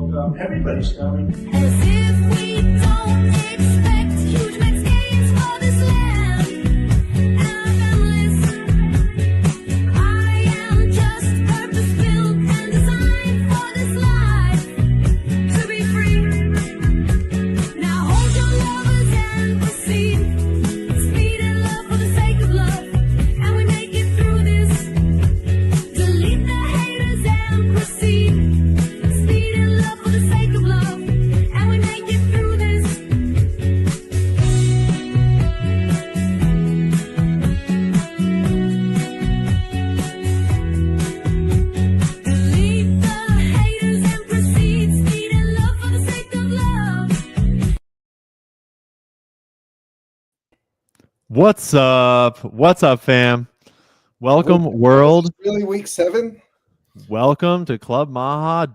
So everybody's coming. As if we don't expect huge max gains for this land and our families. I am just purpose-built and designed for this life to be free. Now hold your lovers and proceed. Speed and love for the sake of love, and we make it through this. Delete the haters and proceed. Speed and love for the sake of love, and we make it through this. Delete the haters and proceed. Speed and love for the sake of love. What's up? What's up, fam? Welcome, world. Really, week 7? Welcome to Club Maha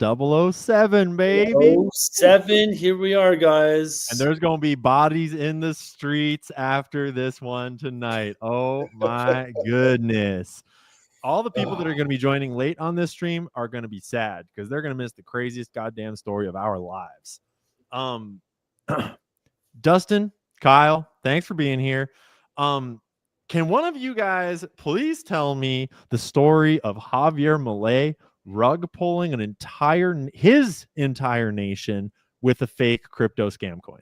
007, baby. 07, here we are, guys. And there's going to be bodies in the streets after this one tonight. Oh, my goodness. All the people that are going to be joining late on this stream are going to be sad because they're going to miss the craziest goddamn story of our lives. Dustin, Kyle, thanks for being here. Can one of you guys please tell me the story of Javier Milei rug pulling his entire nation with a fake crypto scam coin?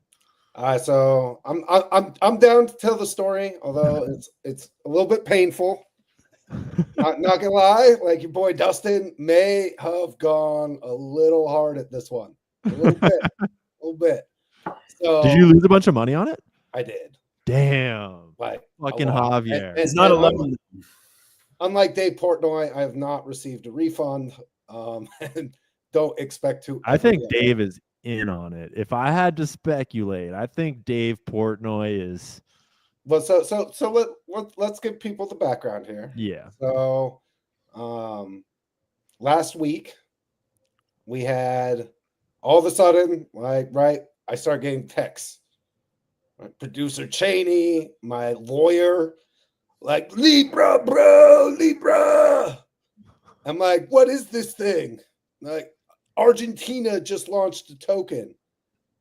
So I'm down to tell the story, although it's a little bit painful. Not gonna lie, like your boy Dustin may have gone a little hard at this one, a little bit. So Did you lose a bunch of money on it? I did. Damn, Like fucking a lot. Javier. And- It's not and 11. Unlike Dave Portnoy, I have not received a refund, and don't expect to. I think ever get Dave is in on it. If I had to speculate, I think Dave Portnoy is. Well, so let's give people the background here. Yeah. So, last week we had all of a sudden, I started getting texts. My producer Cheney, my lawyer, like Libra, bro, Libra. I'm like, what is this thing? Like, Argentina just launched a token.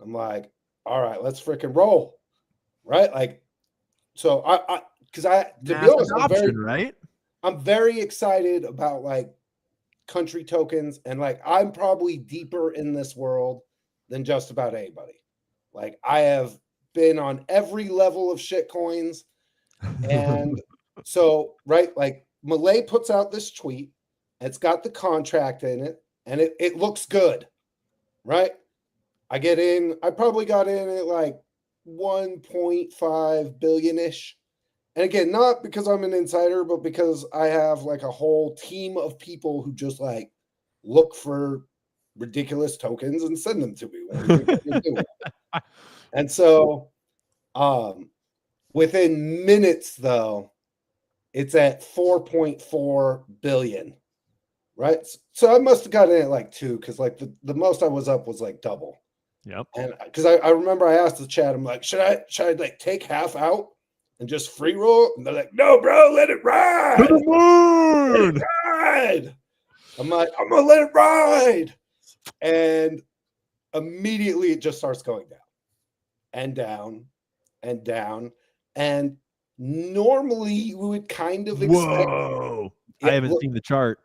I'm like, all right, let's freaking roll, right? Like, so to be honest, I'm very excited about like country tokens, and like I'm probably deeper in this world than just about anybody. Like I have been on every level of shit coins, and so like Milei puts out this tweet, it's got the contract in it, and it looks good, right? I probably got in at like 1.5 billion-ish. And again, not because I'm an insider, but because I have like a whole team of people who just like look for ridiculous tokens and send them to me. And so within minutes, though, it's at 4.4 billion, right? So I must have gotten in at like 2, because like the most I was up was like double. Yep. And because I remember I asked the chat, I'm like, should I like take half out and just free roll? And they're like, no, bro, let it ride. To the moon! Let it ride. I'm like, I'm gonna let it ride. And immediately it just starts going down and down and down. And normally you would kind of expect. Whoa! I haven't seen the chart.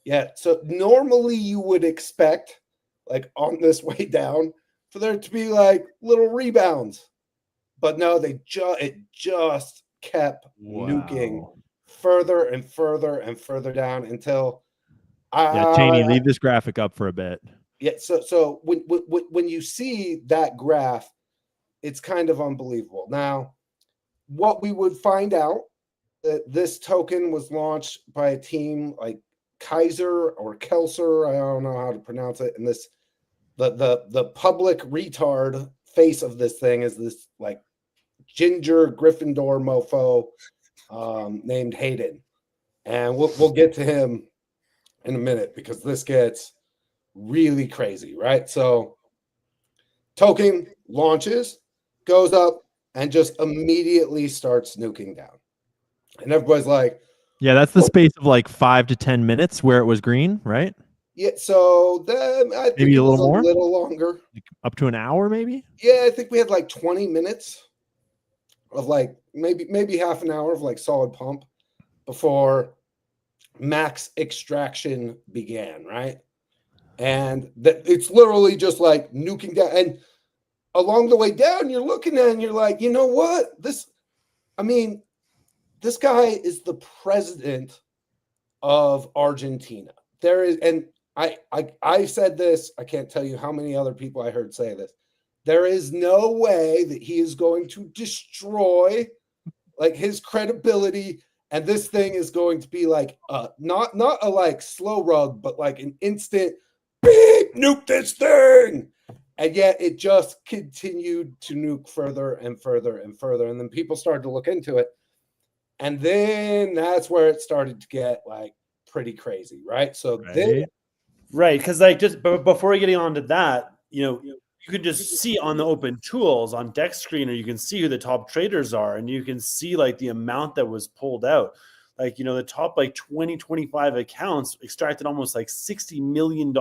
Yeah. So normally you would expect, like on this way down, for there to be like little rebounds, but no, it just kept nuking further and further and further down until Cheney, leave this graphic up for a bit. Yeah, so when you see that graph, it's kind of unbelievable. Now, what we would find out that this token was launched by a team like Kaiser or Kelser, I don't know how to pronounce it, and this. The public retard face of this thing is this like ginger Gryffindor mofo named Hayden, and we'll get to him in a minute because this gets really crazy, right? So token launches, goes up, and just immediately starts nuking down, and everybody's like, yeah, that's the space of like 5 to 10 minutes where it was green, right? Yeah, so then I think Maybe it a was little more? a little longer. Like up to an hour, maybe? Yeah, I think we had like 20 minutes of like maybe half an hour of like solid pump before max extraction began, right? And it's literally just like nuking down. And along the way down, you're looking at it and you're like, you know what? I mean, this guy is the president of Argentina. There is, and I said this, I can't tell you how many other people I heard say this. There is no way that he is going to destroy like his credibility, and this thing is going to be like not a like slow rug, but like an instant beep, nuke this thing. And yet it just continued to nuke further and further and further. And then people started to look into it. And then that's where it started to get like pretty crazy, right? So then Right. Right, because like just before getting on to that, you can just see on the open tools on deck screen, or you can see who the top traders are, and you can see like the amount that was pulled out. Like, the top like 20-25 accounts extracted almost like $60 million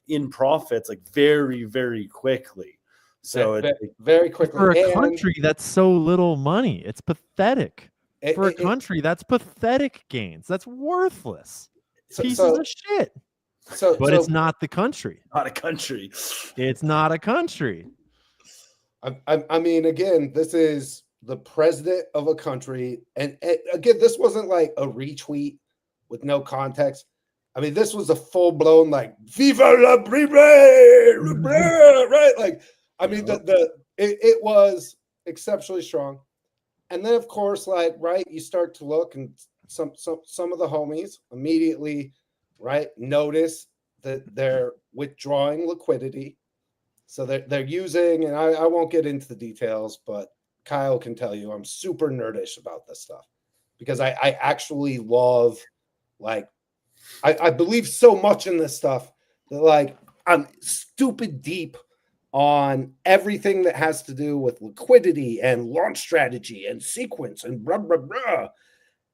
in profits, like very, very quickly. So it's very quickly. For a And country that's so little money, it's pathetic. For a it- country, that's pathetic gains. That's worthless. so- Pieces so- of shit. so But so it's not the country. not a country. It's not a country. I mean, again, this is the president of a country, and again, this wasn't like a retweet with no context. I mean, this was a full blown like "Viva la Libre!" right? Like, I mean, it was exceptionally strong. And then, of course, like right, you start to look, and some of the homies immediately, right, notice that they're withdrawing liquidity. So they're using, and I won't get into the details, but Kyle can tell you I'm super nerdish about this stuff because I actually love, like, I believe so much in this stuff that like I'm stupid deep on everything that has to do with liquidity and launch strategy and sequence and blah blah blah.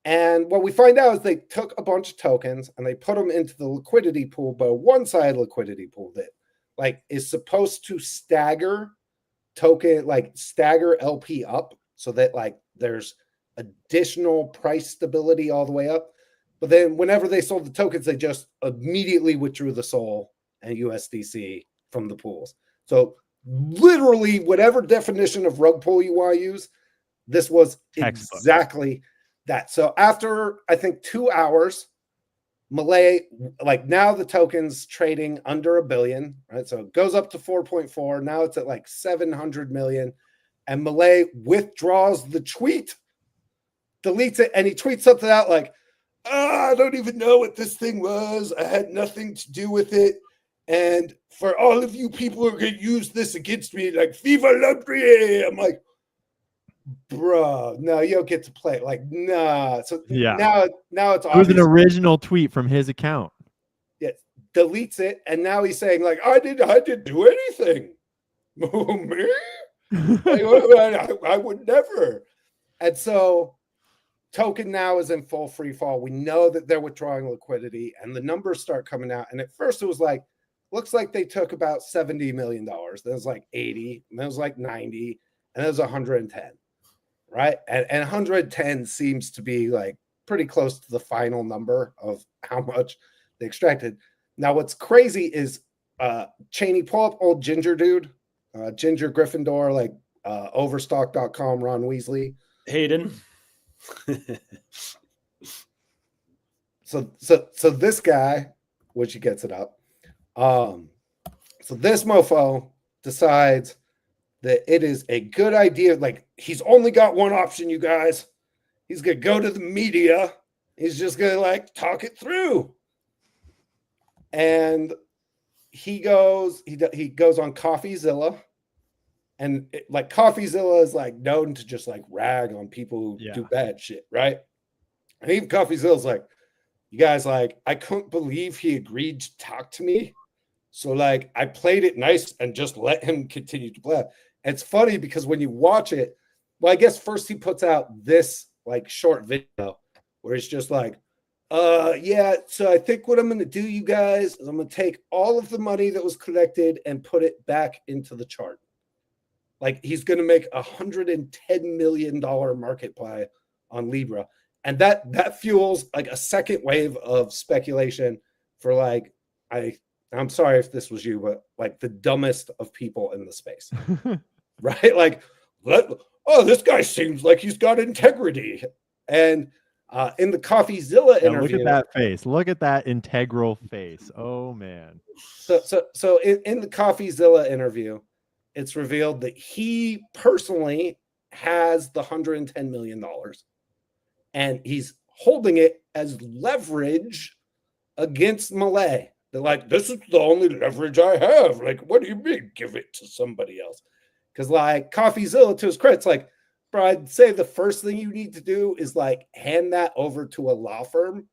And what we find out is they took a bunch of tokens and they put them into the liquidity pool, but a one-side liquidity pool that like is supposed to stagger LP up so that like there's additional price stability all the way up. But then whenever they sold the tokens, they just immediately withdrew the SOL and USDC from the pools. So literally whatever definition of rug pull you want to use, this was Textbook. exactly that. So after I think 2 hours, Malay, like now the token's trading under $1 billion, right? So it goes up to 4.4. Now it's at like 700 million. And Malay withdraws the tweet, deletes it, and he tweets something out like, I don't even know what this thing was. I had nothing to do with it. And for all of you people who are going to use this against me, like, Viva la Brie! I'm like, bro, no, you don't get to play. Like, nah. So Yeah. now it's It was an obvious. original tweet from his account. Yes, deletes it, and now he's saying like, I didn't do anything. Me? I would never. And so token now is in full free fall. We know that they're withdrawing liquidity, and the numbers start coming out. And at first it was like, looks like they took about $70 million. Then it was like 80, and then it was like 90, and it was 110. Right. And 110 seems to be like pretty close to the final number of how much they extracted. Now, what's crazy is Cheney, pull up old Ginger dude, Ginger Gryffindor, like overstock.com, Ron Weasley. Hayden. So this guy, which he gets it up. So this mofo decides that it is a good idea. Like, he's only got one option, you guys. He's going to go to the media. He's just going to like talk it through. And he goes on CoffeeZilla. And like CoffeeZilla is like known to just like rag on people who do bad shit, right? And even CoffeeZilla's like, you guys, like, I couldn't believe he agreed to talk to me. So like I played it nice and just let him continue to play. And it's funny because when you watch it, well, I guess first he puts out this like short video where it's just like, Yeah, so I think what I'm going to do, you guys, is I'm going to take all of the money that was collected and put it back into the chart. Like he's going to make $110 million market play on Libra. And that fuels like a second wave of speculation for like, I'm sorry if this was you, but like the dumbest of people in the space, right? Like, this guy seems like he's got integrity. And in the CoffeeZilla Yeah, interview, look at that face. Look at that integral face. Oh man. so in the CoffeeZilla interview, it's revealed that he personally has the $110 million and he's holding it as leverage against Malay. They're like, this is the only leverage I have. Like, what do you mean give it to somebody else? Because like CoffeeZilla, to his credit, it's like, bro, I'd say the first thing you need to do is like hand that over to a law firm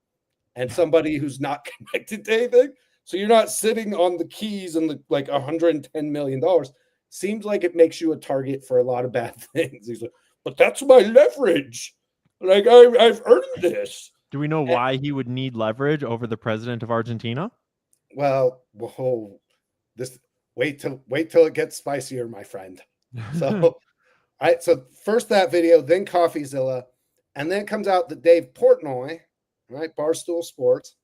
and somebody who's not connected to anything. So you're not sitting on the keys and the like $110 million. Seems like it makes you a target for a lot of bad things. He's like, but that's my leverage. Like I've earned this. Do we know why he would need leverage over the president of Argentina? Well, whoa, this wait till it gets spicier, my friend. So so first that video, then CoffeeZilla, and then it comes out that Dave Portnoy, right, Barstool Sports,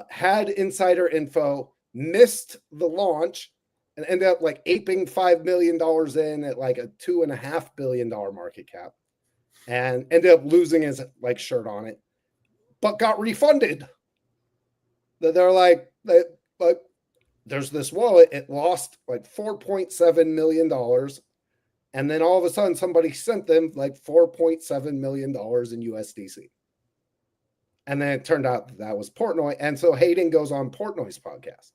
had insider info, missed the launch, and ended up like aping $5 million in at like a $2.5 billion market cap, and ended up losing his like shirt on it, but got refunded. They're like, there's this wallet, it lost like $4.7 million. And then all of a sudden, somebody sent them like $4.7 million in USDC. And then it turned out that was Portnoy. And so Hayden goes on Portnoy's podcast.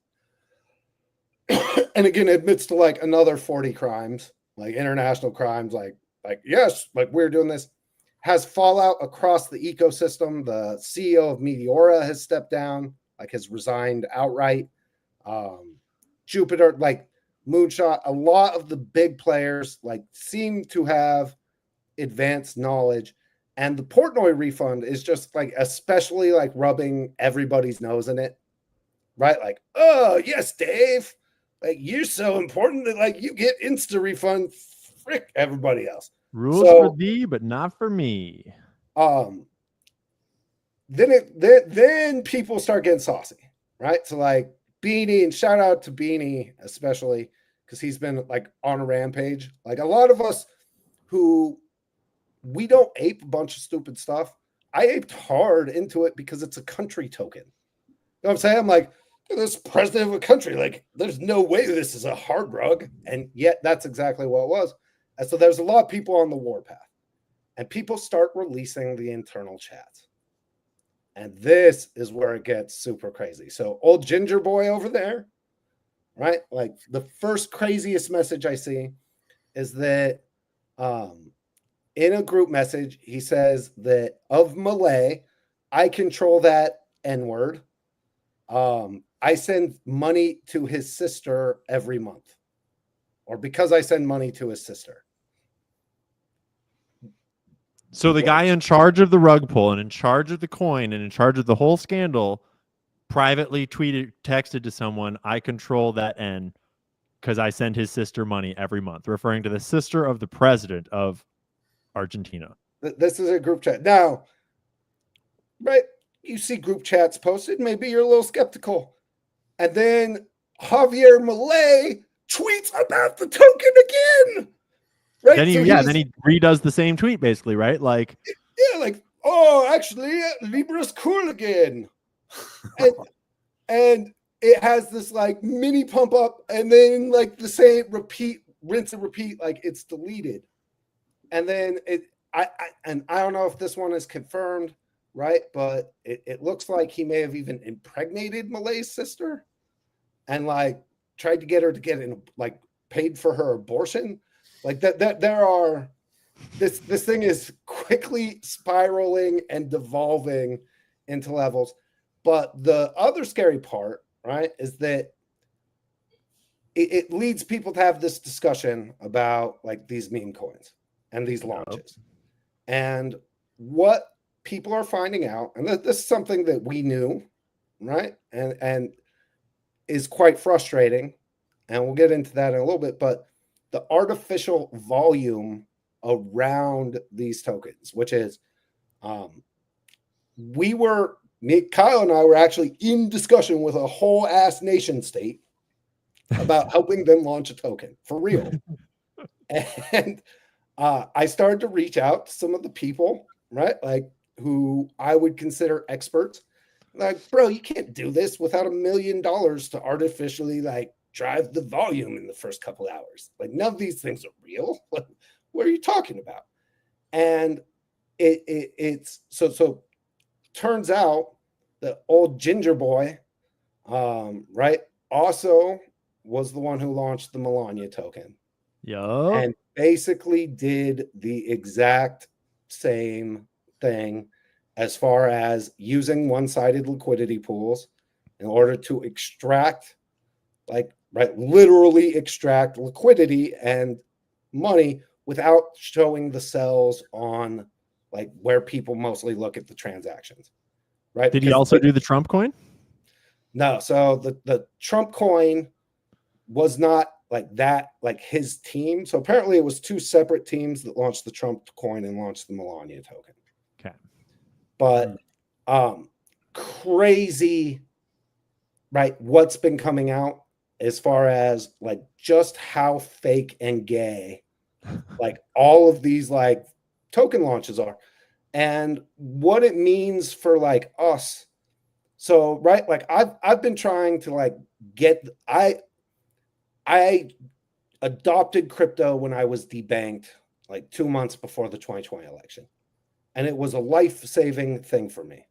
And again, admits to like another 40 crimes, like international crimes, like yes, like we're doing this. Has fallout across the ecosystem. The CEO of Meteora has stepped down, like has resigned outright. Jupiter, like Moonshot, a lot of the big players like seem to have advanced knowledge, and the Portnoy refund is just like especially like rubbing everybody's nose in it, right? Like, oh yes, Dave, like you're so important that like you get insta refund, frick everybody else. Rules So, for thee, but not for me. Then people start getting saucy, right? So like Beanie, and shout out to Beanie especially because he's been like on a rampage. Like a lot of us who we don't ape a bunch of stupid stuff. I aped hard into it because it's a country token. You know what I'm saying? I'm like, this president of a country, like there's no way this is a hard rug. And yet that's exactly what it was. And so there's a lot of people on the warpath, and people start releasing the internal chats. And this is where it gets super crazy. So old ginger boy over there, right? Like the first craziest message I see is that in a group message, he says that of Malay, I control that N-word. I send money to his sister every month. Or because I send money to his sister. So the guy in charge of the rug pull and in charge of the coin and in charge of the whole scandal privately texted to someone, I control that N because I send his sister money every month, referring to the sister of the president of Argentina. This is a group chat. Now, right, you see group chats posted, maybe you're a little skeptical. And then Javier Malay tweets about the token again. Right? Then he redoes the same tweet basically, right? Like, yeah, like, oh, actually, Libra's cool again. and it has this like mini pump up, and then like the same rinse and repeat, like it's deleted. And then I don't know if this one is confirmed, right? But it looks like he may have even impregnated Malay's sister and like tried to get her to get in, like paid for her abortion. Like that there are this thing is quickly spiraling and devolving into levels. But the other scary part, right, is that it leads people to have this discussion about like these meme coins and these launches. And what people are finding out, and this is something that we knew, right? And is quite frustrating. And we'll get into that in a little bit, but the artificial volume around these tokens, which is Kyle and I were actually in discussion with a whole ass nation state about helping them launch a token for real. And I started to reach out to some of the people, right? Like who I would consider experts. Like, bro, you can't do this without $1 million to artificially like drive the volume in the first couple hours. Like, none of these things are real. Like, what are you talking about? And it's so turns out the old ginger boy, right, also was the one who launched the Melania token. Yup. And basically did the exact same thing as far as using one-sided liquidity pools in order to extract, like, right, literally extract liquidity and money without showing the cells on like where people mostly look at the transactions, right? Did he Because also do the Trump coin? no, so the Trump coin was not like that, like his team. So apparently it was two separate teams that launched the Trump coin and launched the Melania token. Okay. But crazy, right? What's been coming out as far as like just how fake and gay like all of these like token launches are and what it means for like us. So right, like I've been trying to like get I adopted crypto when I was debanked like 2 months before the 2020 election. And it was a life-saving thing for me.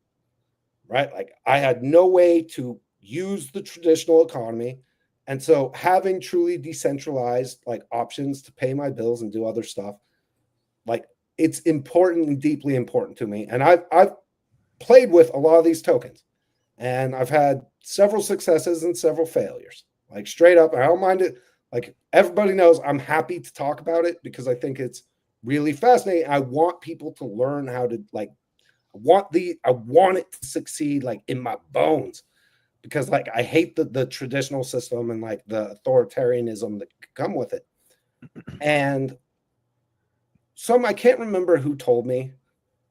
Right? Like I had no way to use the traditional economy. And so having truly decentralized like options to pay my bills and do other stuff, like it's important and deeply important to me. And I've played with a lot of these tokens and I've had several successes and several failures. Like straight up, I don't mind it. Like everybody knows I'm happy to talk about it because I think it's really fascinating. I want people to learn how to like, I want it to succeed like in my bones because like I hate the traditional system and like the authoritarianism that come with it. And I can't remember who told me,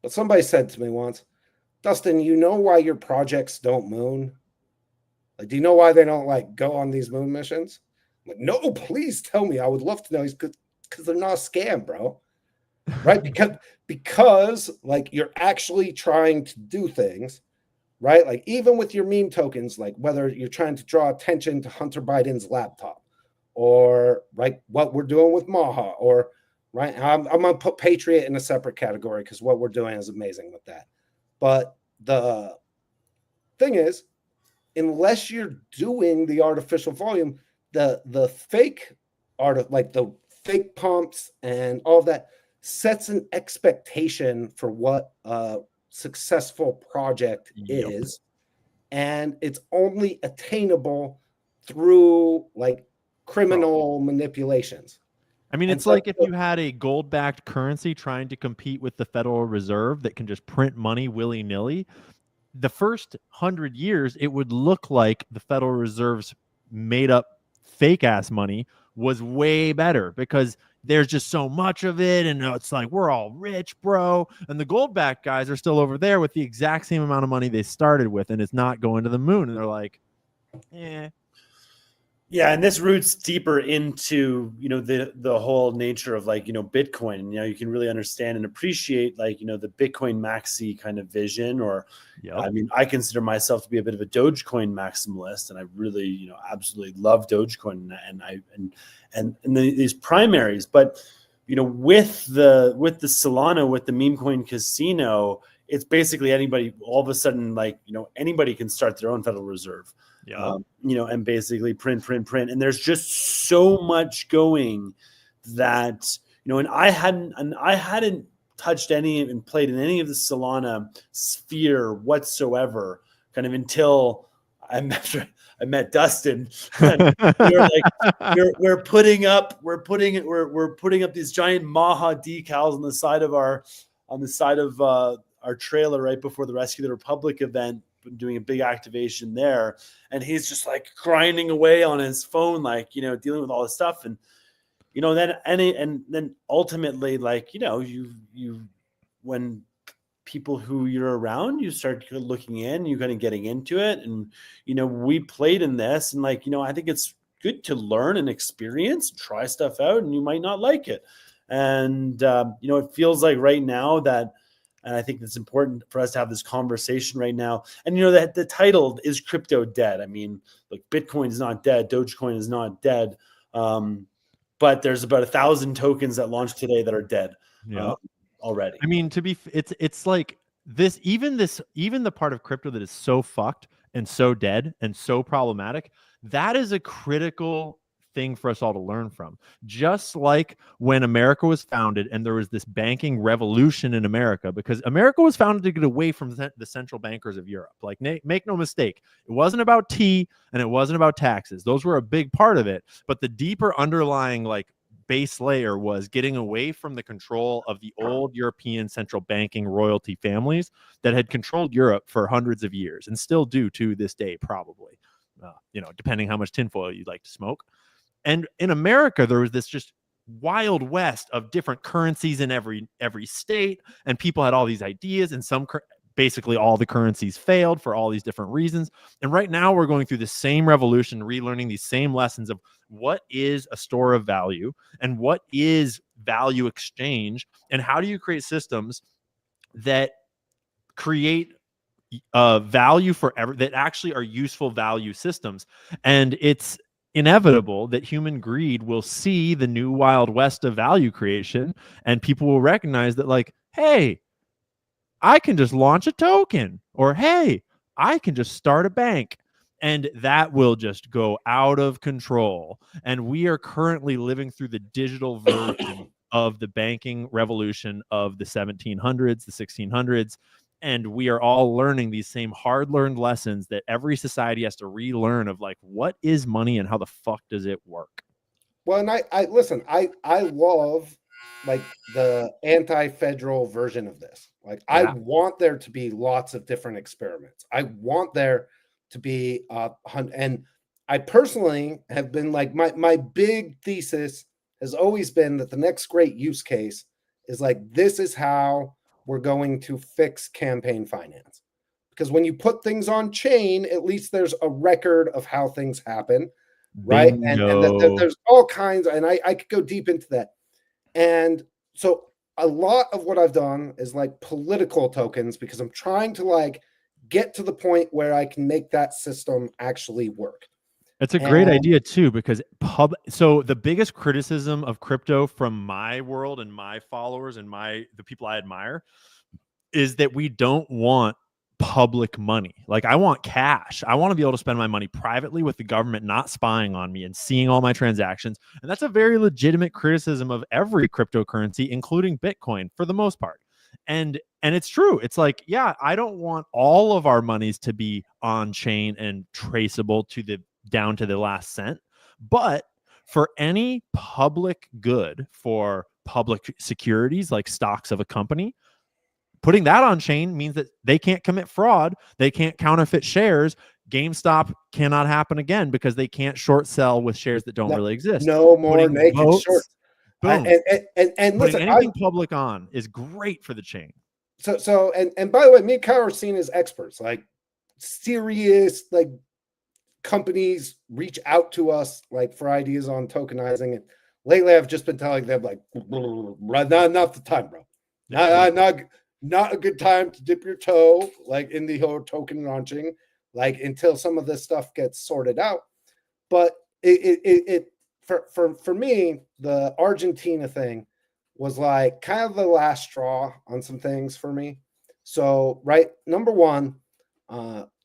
but somebody said to me once, Dustin, you know why your projects don't moon? Like, do you know why they don't like go on these moon missions? I'm like, no, please tell me. I would love to know. He's good because they're not a scam, bro. Right? Because like you're actually trying to do things, right? Like even with your meme tokens, like whether you're trying to draw attention to Hunter Biden's laptop, or right, what we're doing with Maha, or right, I'm gonna put Patriot in a separate category because what we're doing is amazing with that. But the thing is, unless you're doing the artificial volume, the fake art, like the fake pumps and all of that, sets an expectation for what a successful project is, and it's only attainable through like criminal manipulations. I mean, And it's so- like if you had a gold-backed currency trying to compete with the Federal Reserve that can just print money willy-nilly. The first 100 years, it would look like the Federal Reserve's made-up fake-ass money was way better because there's just so much of it, and it's like we're all rich, bro. And the gold-backed guys are still over there with the exact same amount of money they started with, and it's not going to the moon. And they're like, Yeah, and this roots deeper into, you know, the whole nature of like, you know, Bitcoin. You know, you can really understand and appreciate like, you know, the Bitcoin maxi kind of vision, or I mean, I consider myself to be a bit of a Dogecoin maximalist, and I really, you know, absolutely love Dogecoin and these primaries. But you know, with the Solana, with the meme coin casino, it's basically anybody. All of a sudden, like, you know, anybody can start their own Federal Reserve. You know, and basically print. And there's just so much going that, you know, and I hadn't touched any and played in any of the Solana sphere whatsoever, kind of until I met Dustin. And we were like, we're putting up these giant Maha decals on the side of our trailer right before the Rescue the Republic event, doing a big activation there, and he's just like grinding away on his phone, like, you know, dealing with all this stuff. And you know, then ultimately, like, you know, you when people who you're around, you start looking in, you're kind of getting into it. And, you know, we played in this, and like, you know, I think it's good to learn and experience, try stuff out, and you might not like it. And, you know, it feels like right now that, and I think it's important for us to have this conversation right now. And, you know, that the title is Crypto Dead. I mean, like, Bitcoin is not dead. Dogecoin is not dead. But there's about 1,000 tokens that launched today that are dead. Yeah. Already. I mean, it's like even the part of crypto that is so fucked and so dead and so problematic, that is a critical thing for us all to learn from. Just like when America was founded and there was this banking revolution in America, because America was founded to get away from the central bankers of Europe. Like, make no mistake, it wasn't about tea and it wasn't about taxes. Those were a big part of it, but the deeper underlying, like, base layer was getting away from the control of the old European central banking royalty families that had controlled Europe for hundreds of years and still do to this day, probably, you know, depending how much tinfoil you'd like to smoke. And in America, there was this just wild west of different currencies in every state, and people had all these ideas, and basically all the currencies failed for all these different reasons. And right now we're going through the same revolution, relearning these same lessons of what is a store of value and what is value exchange, and how do you create systems that create value for that actually are useful value systems. And it's inevitable that human greed will see the new wild west of value creation, and people will recognize that, like, hey, I can just launch a token, or hey, I can just start a bank, and that will just go out of control. And we are currently living through the digital version of the banking revolution of the 1700s, the 1600s. And we are all learning these same hard-learned lessons that every society has to relearn of, like, what is money and how the fuck does it work? Well, and I listen, I love, like, the anti-federal version of this. Like, I Yeah. want there to be lots of different experiments. I want there to be and I personally have been like, my big thesis has always been that the next great use case is like, this is how we're going to fix campaign finance. Because when you put things on chain, at least there's a record of how things happen, right? And Bingo. there's all kinds, and I could go deep into that. And so a lot of what I've done is like political tokens, because I'm trying to, like, get to the point where I can make that system actually work. That's a great And idea too, because so the biggest criticism of crypto from my world and my followers and the people I admire is that we don't want public money. Like, I want cash. I want to be able to spend my money privately with the government not spying on me and seeing all my transactions. And that's a very legitimate criticism of every cryptocurrency, including Bitcoin, for the most part. And it's true. It's like, yeah, I don't want all of our monies to be on chain and traceable down to the last cent. But for any public good, for public securities like stocks of a company, putting that on chain means that they can't commit fraud, they can't counterfeit shares. GameStop cannot happen again because they can't short sell with shares that don't really exist. no more Putting naked votes, shorts. boom. And Putting listen, anything public on is great for the chain. and by the way, me and Kyle are seen as experts, like serious, like, companies reach out to us, like, for ideas on tokenizing. And lately I've just been telling them, like, not the time, bro. Not a good time to dip your toe, like, in the whole token launching, like, until some of this stuff gets sorted out. But for me, the Argentina thing was like kind of the last straw on some things for me. So, right, number one,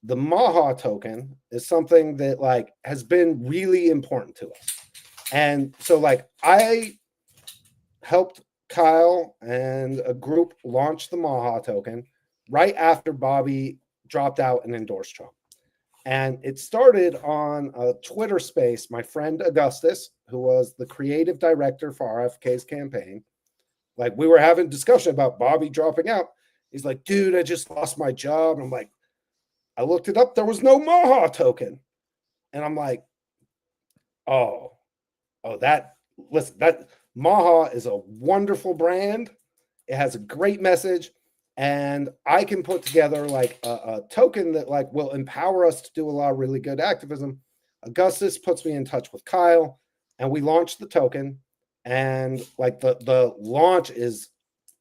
the Maha token is something that, like, has been really important to us. And so, like, I helped Kyle and a group launch the Maha token right after Bobby dropped out and endorsed Trump. And it started on a Twitter space. My friend Augustus, who was the creative director for RFK's campaign, like, we were having discussion about Bobby dropping out. He's like, dude, I just lost my job. And I'm like, I looked it up. There was no Maha token. And I'm like, oh, listen, that Maha is a wonderful brand. It has a great message. And I can put together like a token that like will empower us to do a lot of really good activism. Augustus puts me in touch with Kyle, and we launched the token. And like the launch is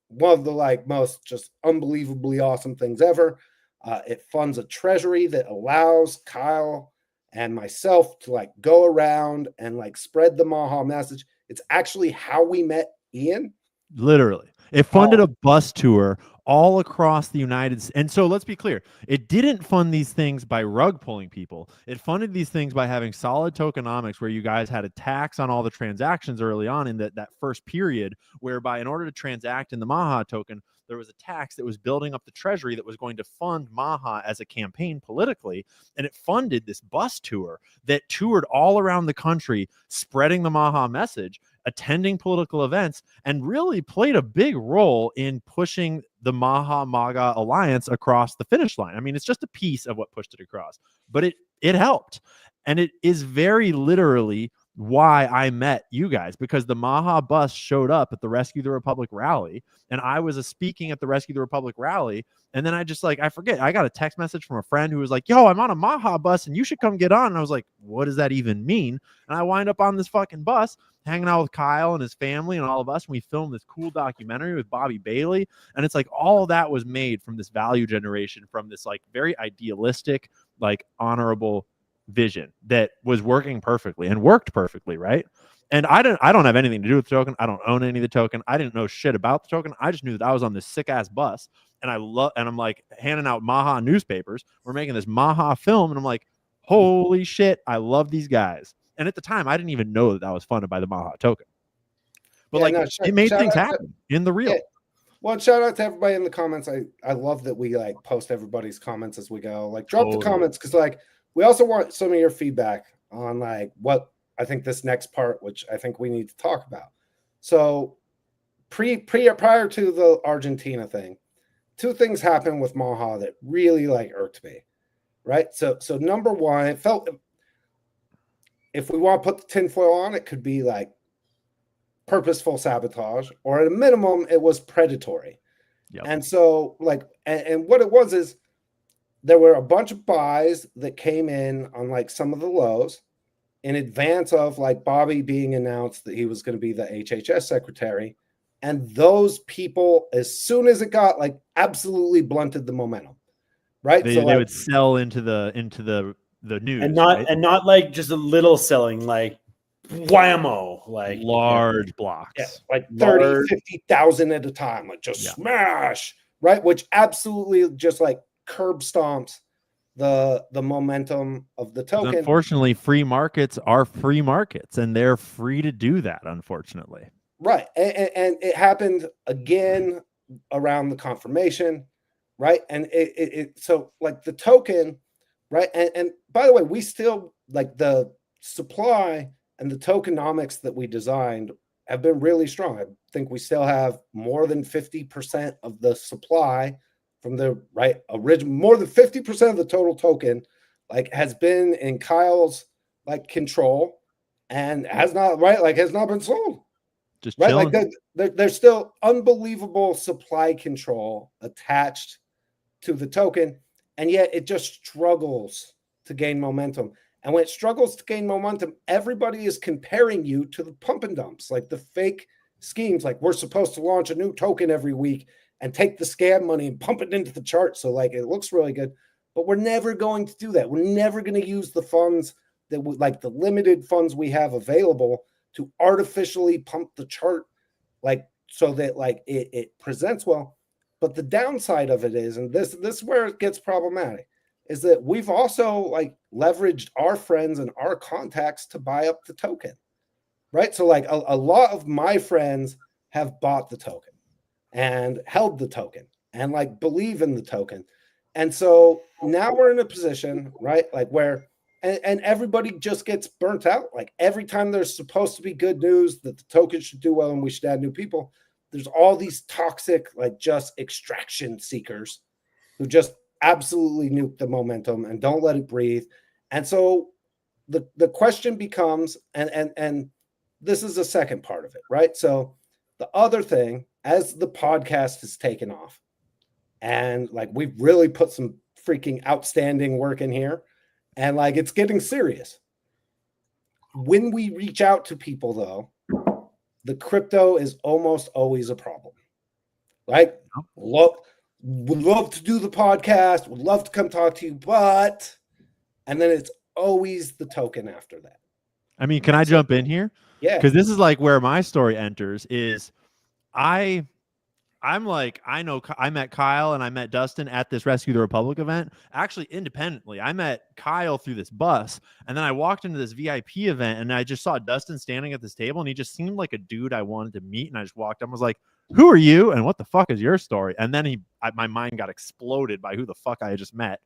one of the like most just unbelievably awesome things ever. It funds a treasury that allows Kyle and myself to like go around and like spread the Maha message. It's actually how we met Ian. Literally. It funded a bus tour all across the United States. And so let's be clear. It didn't fund these things by rug pulling people. It funded these things by having solid tokenomics where you guys had a tax on all the transactions early on in that first period, whereby in order to transact in the Maha token, there was a tax that was building up the treasury that was going to fund Maha as a campaign politically. And it funded this bus tour that toured all around the country, spreading the Maha message, attending political events, and really played a big role in pushing the Maha MAGA alliance across the finish line. I mean, it's just a piece of what pushed it across, but it helped. And it is very literally why I met you guys, because the Maha bus showed up at the Rescue the Republic rally, and I was speaking at the Rescue the Republic rally. And then I just like, I forget, I got a text message from a friend who was like, yo, I'm on a Maha bus and you should come get on. And I was like, what does that even mean? And I wind up on this fucking bus hanging out with Kyle and his family and all of us. And we filmed this cool documentary with Bobby Bailey. And it's like all of that was made from this value generation, from this like very idealistic, like honorable vision that was working perfectly and worked perfectly, right? And I don't have anything to do with the token. I don't own any of the token. I didn't know shit about the token. I just knew that I was on this sick ass bus, and I'm like handing out Maha newspapers. We're making this Maha film, and I'm like, holy shit, I love these guys. And at the time, I didn't even know that was funded by the Maha token. But it made things happen in the real. Yeah. Well, shout out to everybody in the comments. I love that we like post everybody's comments as we go. Like drop the comments, because like we also want some of your feedback on like what I think this next part, which I think we need to talk about. So prior to the Argentina thing, two things happened with Maha that really like irked me. Right. So number one, it felt, if we want to put the tinfoil on, it could be like purposeful sabotage, or at a minimum, it was predatory. Yep. And so like, and what it was is there were a bunch of buys that came in on like some of the lows in advance of like Bobby being announced that he was going to be the HHS secretary. And those people, as soon as it got like absolutely blunted the momentum, right? They would sell into the news, and not right? and not like just a little selling, like whammo, like large blocks, yeah, like 30, 50,000 at a time, like just smash, right? Which absolutely just like curb stomps the momentum of the token. Unfortunately, free markets are free markets, and they're free to do that, unfortunately. Right. And it happened again around the confirmation, right? And so like the token, right? And by the way, we still like the supply and the tokenomics that we designed have been really strong. I think we still have more than 50% of the supply from the original, more than 50% of the total token like has been in Kyle's like control and has not been sold. Just right, chilling. like there's still unbelievable supply control attached to the token, and yet it just struggles to gain momentum. And when it struggles to gain momentum, everybody is comparing you to the pump and dumps, like the fake schemes. Like we're supposed to launch a new token every week and take the scam money and pump it into the chart, so like it looks really good. But we're never going to do that. We're never going to use the funds that like the limited funds we have available to artificially pump the chart, like so that like it presents well. But the downside of it is, and this is where it gets problematic, is that we've also like leveraged our friends and our contacts to buy up the token, right? So like a lot of my friends have bought the token and held the token and like believe in the token. And so now we're in a position, right, like where and everybody just gets burnt out. Like every time there's supposed to be good news that the token should do well and we should add new people, there's all these toxic, like just extraction seekers who just absolutely nuke the momentum and don't let it breathe. And so the question becomes, and this is the second part of it, right? So the other thing, as the podcast has taken off, and like we've really put some freaking outstanding work in here, and like it's getting serious. When we reach out to people, though, the crypto is almost always a problem, right? Would love to do the podcast, would love to come talk to you, but, and then it's always the token after that. I mean, can I jump in here? Yeah. Because this is like where my story enters is I'm like, I met Kyle and I met Dustin at this Rescue the Republic event, actually independently. I met Kyle through this bus, and then I walked into this VIP event and I just saw Dustin standing at this table, and he just seemed like a dude I wanted to meet. And I just walked up and was like, who are you? And what the fuck is your story? And then my mind got exploded by who the fuck I had just met.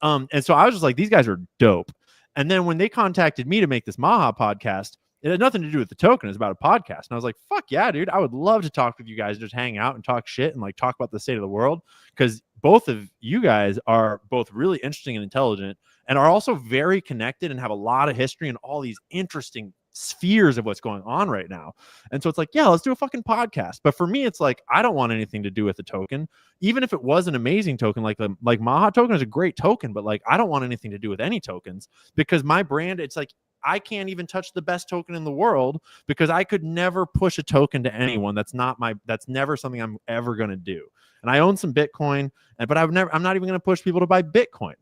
And so I was just like, these guys are dope. And then when they contacted me to make this Maha podcast, it had nothing to do with the token. It's about a podcast. And I was like, fuck yeah, dude. I would love to talk with you guys, just hang out and talk shit and like talk about the state of the world. Because both of you guys are both really interesting and intelligent and are also very connected and have a lot of history and all these interesting spheres of what's going on right now. And so it's like, yeah, let's do a fucking podcast. But for me, it's like, I don't want anything to do with the token. Even if it was an amazing token, like Maha token is a great token, but like, I don't want anything to do with any tokens because my brand, it's like, I can't even touch the best token in the world because I could never push a token to anyone. That's never something I'm ever going to do. And I own some Bitcoin, but I'm not even going to push people to buy Bitcoin.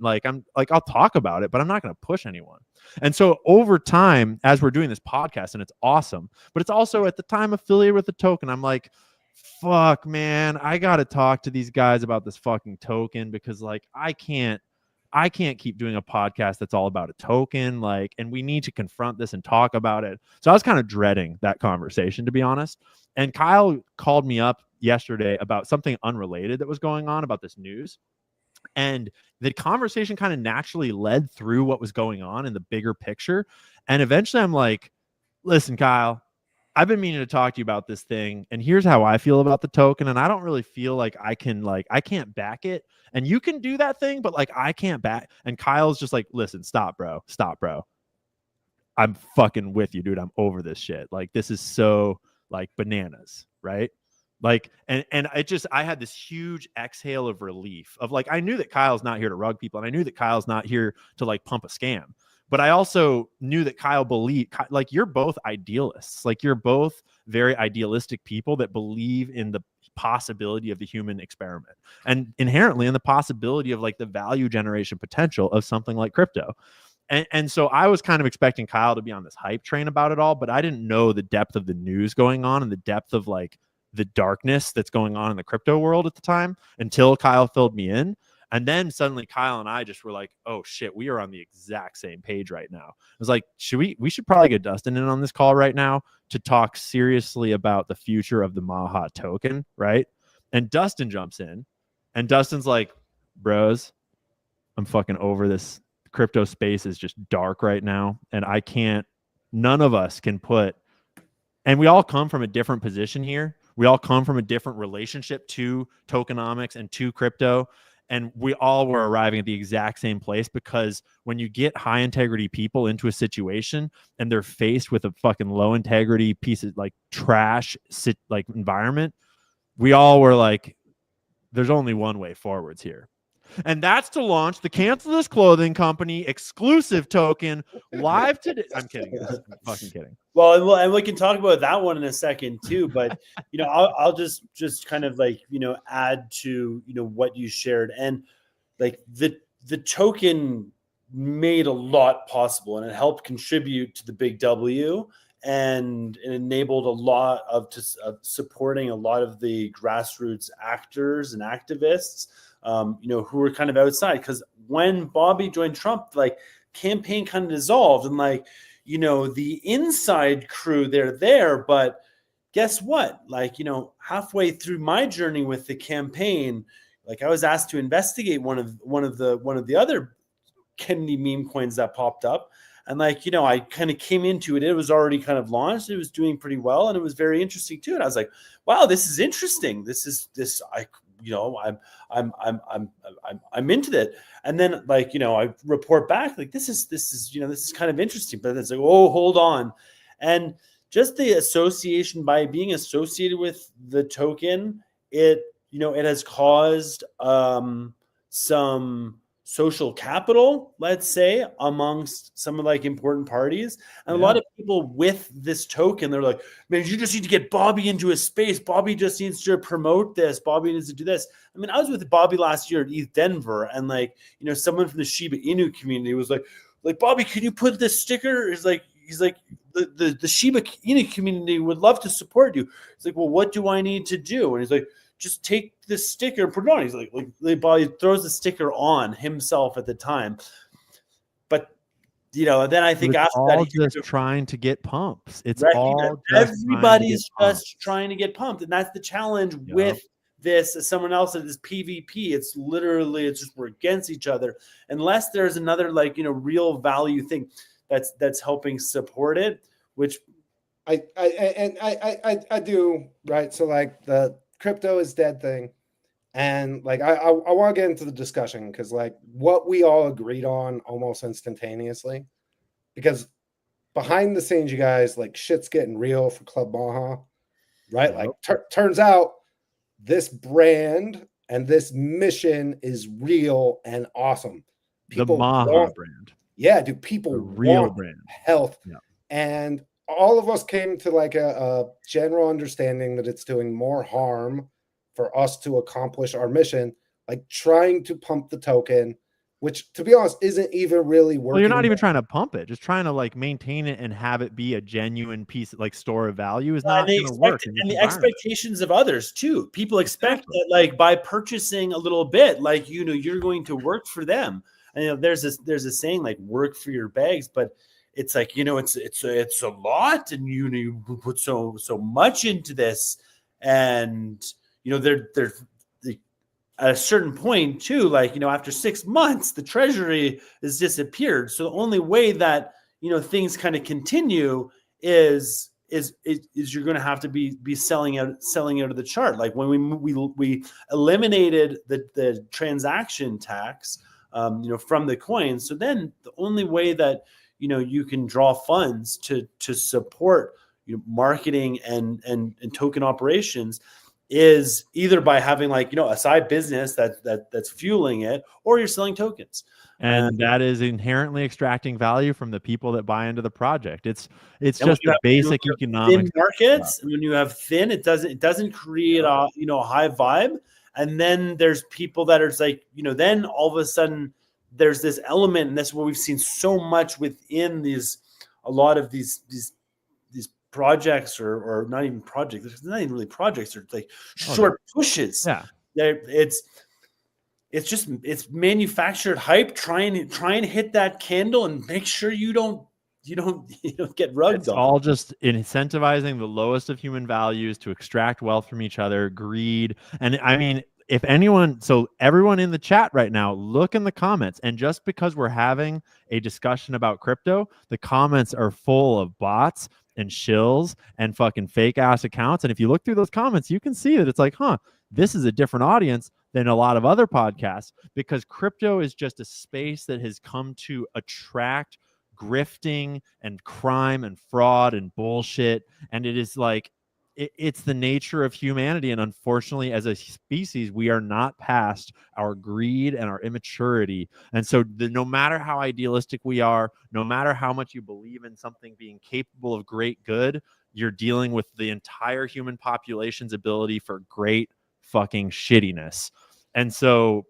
I'll talk about it, but I'm not going to push anyone. And so over time, as we're doing this podcast, and it's awesome, but it's also at the time affiliated with the token, I'm like, fuck, man, I got to talk to these guys about this fucking token because like, I can't keep doing a podcast that's all about a token, and we need to confront this and talk about it. So I was kind of dreading that conversation, to be honest. And Kyle called me up yesterday about something unrelated that was going on about this news. And the conversation kind of naturally led through what was going on in the bigger picture. And eventually I'm like, listen, Kyle, I've been meaning to talk to you about this thing, and here's how I feel about the token. And I don't really feel like I can't back it. And you can do that thing, but like, I can't back. And Kyle's just like, listen, stop, bro. I'm fucking with you, dude. I'm over this shit. Like, this is so like bananas, right? Like, and I had this huge exhale of relief of like, I knew that Kyle's not here to rug people. And I knew that Kyle's not here to like pump a scam. But I also knew that Kyle believed, like, you're both idealists. Like, you're both very idealistic people that believe in the possibility of the human experiment and inherently in the possibility of like the value generation potential of something like crypto. And so I was kind of expecting Kyle to be on this hype train about it all, but I didn't know the depth of the news going on and the depth of like the darkness that's going on in the crypto world at the time until Kyle filled me in. And then suddenly Kyle and I just were like, oh shit, we are on the exact same page right now. I was like, we should probably get Dustin in on this call right now to talk seriously about the future of the Maha token, right? And Dustin jumps in and Dustin's like, bros, I'm fucking over this. Crypto space is just dark right now. And none of us can put, and we all come from a different position here. We all come from a different relationship to tokenomics and to crypto. And we all were arriving at the exact same place because when you get high integrity people into a situation and they're faced with a fucking low integrity piece of like trash like environment, we all were like, there's only one way forwards here. And that's to launch the Cancel This Clothing Company exclusive token live today. I'm kidding. I'm fucking kidding. Well, and we can talk about that one in a second too. But I'll just kind of like add to what you shared, and like the token made a lot possible, and it helped contribute to the big W, and it enabled a lot of supporting a lot of the grassroots actors and activists. Who were kind of outside, because when Bobby joined Trump, like campaign kind of dissolved, and like, the inside crew, they're there, but guess what? Like, halfway through my journey with the campaign, like I was asked to investigate one of the other Kennedy meme coins that popped up. And like, I kind of came into it. It was already kind of launched. It was doing pretty well, and it was very interesting too. And I was like, wow, this is interesting. I'm into that. And then like, I report back like this is kind of interesting. But it's like, oh, hold on. And just the association, by being associated with the token, it has caused some social capital, let's say, amongst some of like important parties. And a lot of people with this token, they're like, man, you just need to get Bobby into a space. Bobby just needs to promote this. Bobby needs to do this. I mean, I was with Bobby last year at ETH Denver, and like, someone from the Shiba Inu community was like, Bobby, can you put this sticker? He's like, the Shiba Inu community would love to support you. He's like, well, what do I need to do? And he's like, just take this sticker and put it on. He's like Bobby throws the sticker on himself at the time. But then I think after that, just trying to get pumps. It's right, all everybody's just trying to get pumped, and that's the challenge with this. As someone else said, this PvP. It's just we're against each other, unless there's another like real value thing that's helping support it. Which I do, right. So like the crypto is dead thing, and like I want to get into the discussion because like what we all agreed on almost instantaneously, because behind the scenes, you guys, like shit's getting real for Club Maha, right? Like turns out this brand and this mission is real and awesome. People the Maha brand. Yeah, dude, people real want brand health. Yeah. And all of us came to like a general understanding that it's doing more harm for us to accomplish our mission, like trying to pump the token, which to be honest isn't even really working. Well, you're not even trying to pump it, just trying to like maintain it and have it be a genuine piece, like store of value is not going to work. And the expectations of others too. People expect that like by purchasing a little bit, like you're going to work for them. And there's a saying like work for your bags, but it's like it's a lot, and you put so much into this, and they're at a certain point too, like after 6 months the treasury has disappeared. So the only way that things kind of continue is you're going to have to be selling out of the chart. Like when we eliminated the transaction tax from the coins, so then the only way that you can draw funds to support marketing and token operations is either by having like a side business that's fueling it, or you're selling tokens, and that is inherently extracting value from the people that buy into the project. It's just the basic economics markets. When you have thin, it doesn't create a high vibe, and then there's people that are like then all of a sudden there's this element, and that's what we've seen so much within a lot of these projects, or not even projects. It's not even really projects. They're like short pushes. Yeah, it's manufactured hype. Try and hit that candle and make sure you don't get rugged. It's all just incentivizing the lowest of human values to extract wealth from each other, greed. And I mean, if anyone, so everyone in the chat right now, look in the comments. And just because we're having a discussion about crypto, the comments are full of bots and shills and fucking fake ass accounts. And if you look through those comments, you can see that it's like, this is a different audience than a lot of other podcasts, because crypto is just a space that has come to attract grifting and crime and fraud and bullshit. And it is like, it's the nature of humanity. And unfortunately, as a species, we are not past our greed and our immaturity. And so no matter how idealistic we are, no matter how much you believe in something being capable of great good, you're dealing with the entire human population's ability for great fucking shittiness. And so,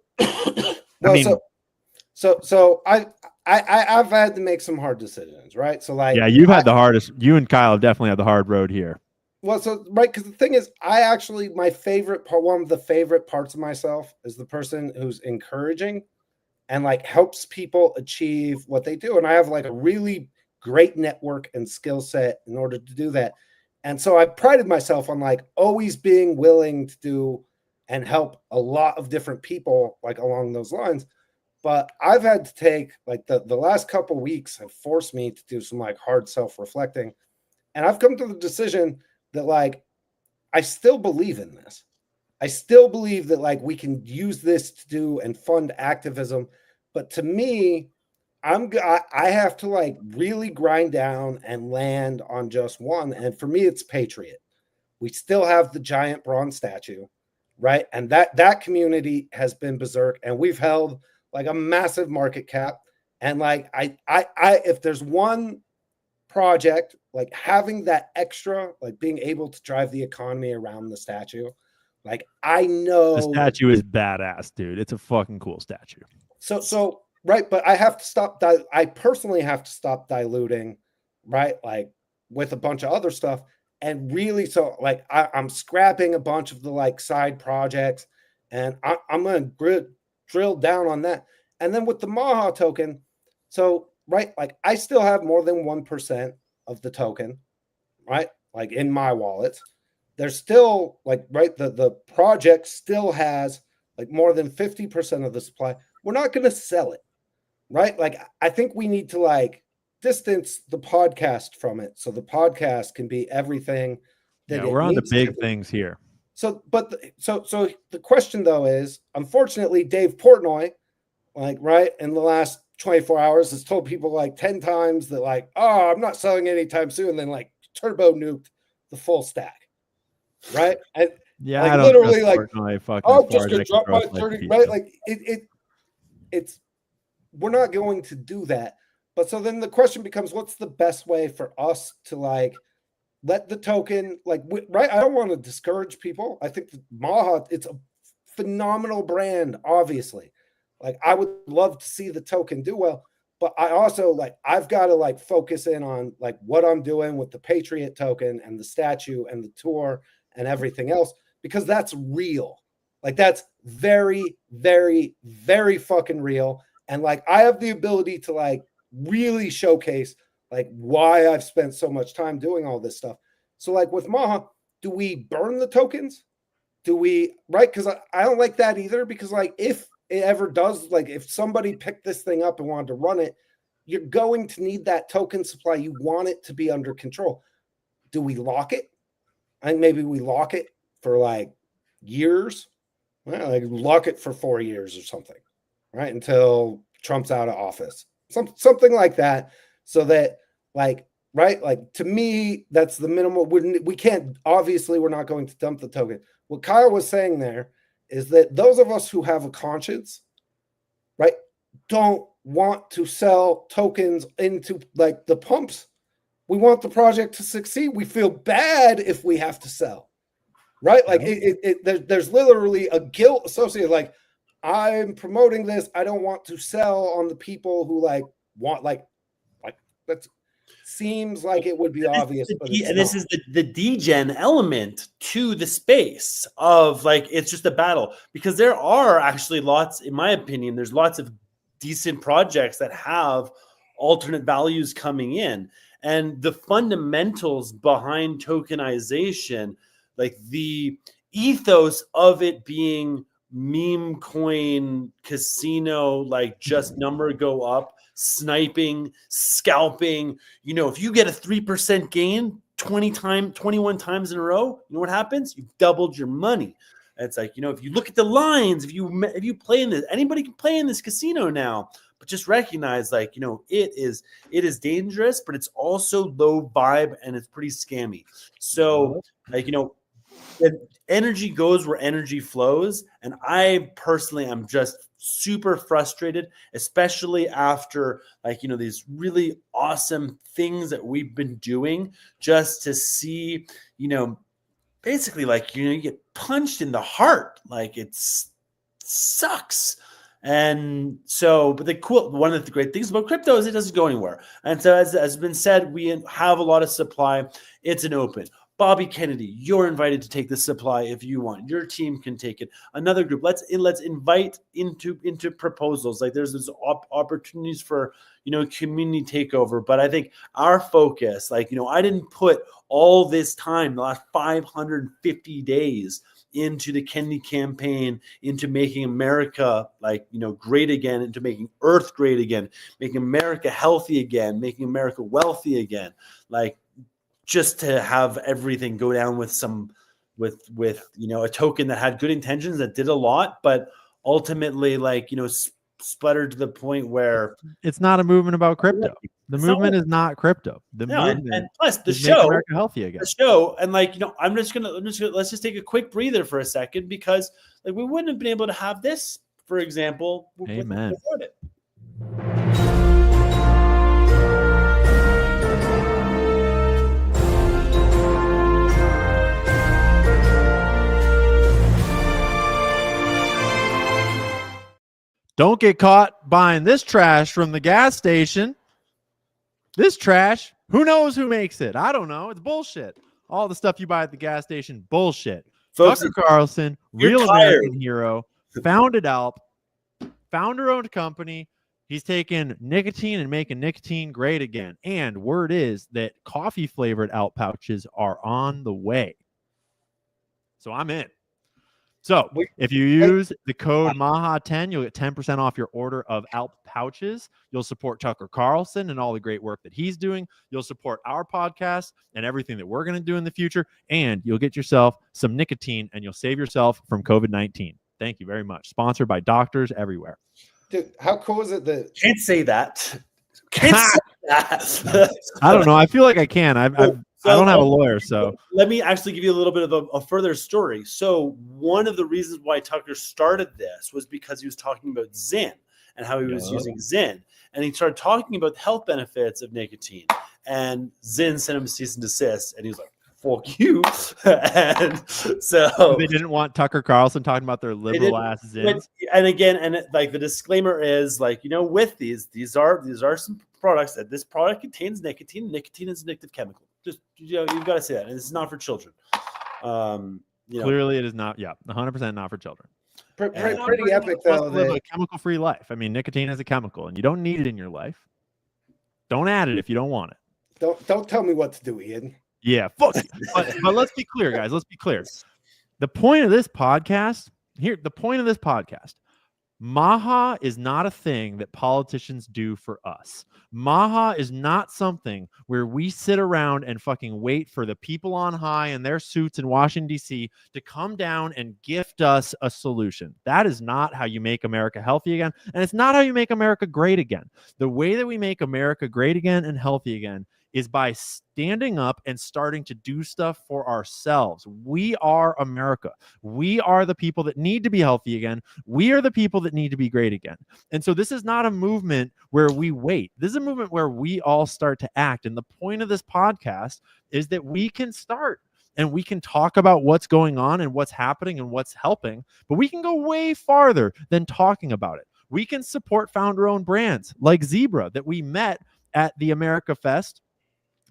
so I've had to make some hard decisions, right? So like, yeah, you've had the hardest. You and Kyle have definitely had the hard road here. Well, so right, because the thing is, my favorite part, one of the favorite parts of myself is the person who's encouraging and like helps people achieve what they do. And I have like a really great network and skill set in order to do that. And so I prided myself on like always being willing to do and help a lot of different people like along those lines. But I've had to take like the last couple weeks have forced me to do some like hard self-reflecting. And I've come to the decision that like I still believe in this. I still believe that like we can use this to do and fund activism. But to me, I have to like really grind down and land on just one. And for me, it's Patriot. We still have the giant bronze statue, right? And that community has been berserk, and we've held like a massive market cap. And like I if there's one project, like having that extra, like being able to drive the economy around the statue, like I know The statue is badass, dude. It's a fucking cool statue. so right, but I have to stop. I personally have to stop diluting, right? Like with a bunch of other stuff, and really, so like I'm scrapping a bunch of the like side projects, and I'm gonna drill down on that. And then with the Maha token, so right, like I still have more than 1% of the token, right? Like in my wallet, there's still like right the project still has like more than 50% of the supply. We're not going to sell it, right? Like I think we need to like distance the podcast from it so the podcast can be everything that Yeah, it we're on to needs to big be. things here. So, but so the question though is, unfortunately, Dave Portnoy, like right in the last 24 hours, has told people like 10 times that like, oh, I'm not selling anytime soon, and then like turbo nuked the full stack, right? And Yeah, like I don't trust literally like, Portnoy fucking oh, as I'm far just as gonna I can drop my throw a slice of 30, pizza. right? Like it's we're not going to do that. But so then the question becomes, what's the best way for us to like let the token like right? I don't want to discourage people. I think that Maha, it's a phenomenal brand, obviously. Like I would love to see the token do well, but I also like I've got to like focus in on like what I'm doing with the Patriot token and the statue and the tour and everything else, because that's real. Like that's very, very, very fucking real. And like I have the ability to like really showcase like why I've spent so much time doing all this stuff. So like with Maha, do we burn the tokens? Do we, right? Because I don't like that either, because like if it ever does, like if somebody picked this thing up and wanted to run it, you're going to need that token supply. You want it to be under control. Do we lock it? I think maybe we lock it for like years. Well, like lock it for 4 years or something, right? Until Trump's out of office. Something like that. So that like, right? Like to me, that's the minimal. We can't, obviously, we're not going to dump the token. What Kyle was saying there is that those of us who have a conscience, right, don't want to sell tokens into like the pumps. We want the project to succeed. We feel bad if we have to sell, right? Like there's literally a guilt associated. Like I'm promoting this. I don't want to sell on the people who like want like that seems like it would be obvious, but it's and not. this is the degen element to the space of like it's just a battle, because there are actually lots, in my opinion, there's lots of decent projects that have alternate values coming in, and the fundamentals behind tokenization, like the ethos of it being meme coin casino, like just number go up, sniping, scalping. You know, if you get a 3% gain 21 times in a row, you know what happens? You've doubled your money. It's like, you know, if you look at the lines, if you play in this, anybody can play in this casino now, but just recognize, like, you know, it is dangerous, but it's also low vibe and it's pretty scammy. So, like, you know, energy goes where energy flows, and I personally am just super frustrated, especially after, like, you know, these really awesome things that we've been doing, just to see, you know, basically, like, you know, you get punched in the heart, like it's sucks. And so, but one of the great things about crypto is it doesn't go anywhere. And so, as has been said, we have a lot of supply. It's an open. Bobby Kennedy, you're invited to take the supply if you want. Your team can take it. Another group, let's invite into proposals. Like there's this opportunities for, you know, community takeover. But I think our focus, like, you know, I didn't put all this time, the last 550 days, into the Kennedy campaign, into making America great again, into making Earth great again, making America healthy again, making America wealthy again, like just to have everything go down with a token that had good intentions, that did a lot, but ultimately sputtered to the point where It's not a movement about crypto. The It's not- movement is not crypto. The movement and plus the is make show, America healthy again. and let's just take a quick breather for a second, because like we wouldn't have been able to have this, for example, Amen. without it. Don't get caught buying this trash from the gas station. This trash, who knows who makes it? I don't know. It's bullshit. All the stuff you buy at the gas station, bullshit. Folks, Tucker Carlson, you're real tired. American hero, founded ALP, founder-owned company. He's taken nicotine and making nicotine great again. And word is that coffee-flavored ALP pouches are on the way. So I'm in. So if you use the code MAHA10, you'll get 10% off your order of ALP pouches. You'll support Tucker Carlson and all the great work that he's doing. You'll support our podcast and everything that we're going to do in the future. And you'll get yourself some nicotine, and you'll save yourself from COVID-19. Thank you very much. Sponsored by doctors everywhere. Dude, how cool is it that Can't say that. Can't say that. I don't know. I feel like I can. I don't have a lawyer, so let me actually give you a little bit of a further story. So one of the reasons why Tucker started this was because he was talking about Zyn and how he was using Zyn, and he started talking about the health benefits of nicotine, and Zyn sent him a cease and desist, and he was like, fuck you. And so they didn't want Tucker Carlson talking about their liberal ass Zins. And again, the disclaimer is with these are some products that this product contains nicotine. Nicotine is an addictive chemical. Just you've got to say that, and this is not for children. Clearly, it is not. Yeah, 100% not for children. pretty epic though. Live a chemical-free life. I mean, nicotine is a chemical, and you don't need it in your life. Don't add it if you don't want it. Don't tell me what to do, Ian. Yeah, fuck you. But let's be clear, guys. Let's be clear. The point of this podcast Maha is not a thing that politicians do for us. Maha is not something where we sit around and fucking wait for the people on high in their suits in Washington, D.C. to come down and gift us a solution. That is not how you make America healthy again. And it's not how you make America great again. The way that we make America great again and healthy again is by standing up and starting to do stuff for ourselves. We are America. We are the people that need to be healthy again. We are the people that need to be great again. And so this is not a movement where we wait. This is a movement where we all start to act. And the point of this podcast is that we can start and we can talk about what's going on and what's happening and what's helping, but we can go way farther than talking about it. We can support founder-owned brands like Zebra that we met at the America Fest.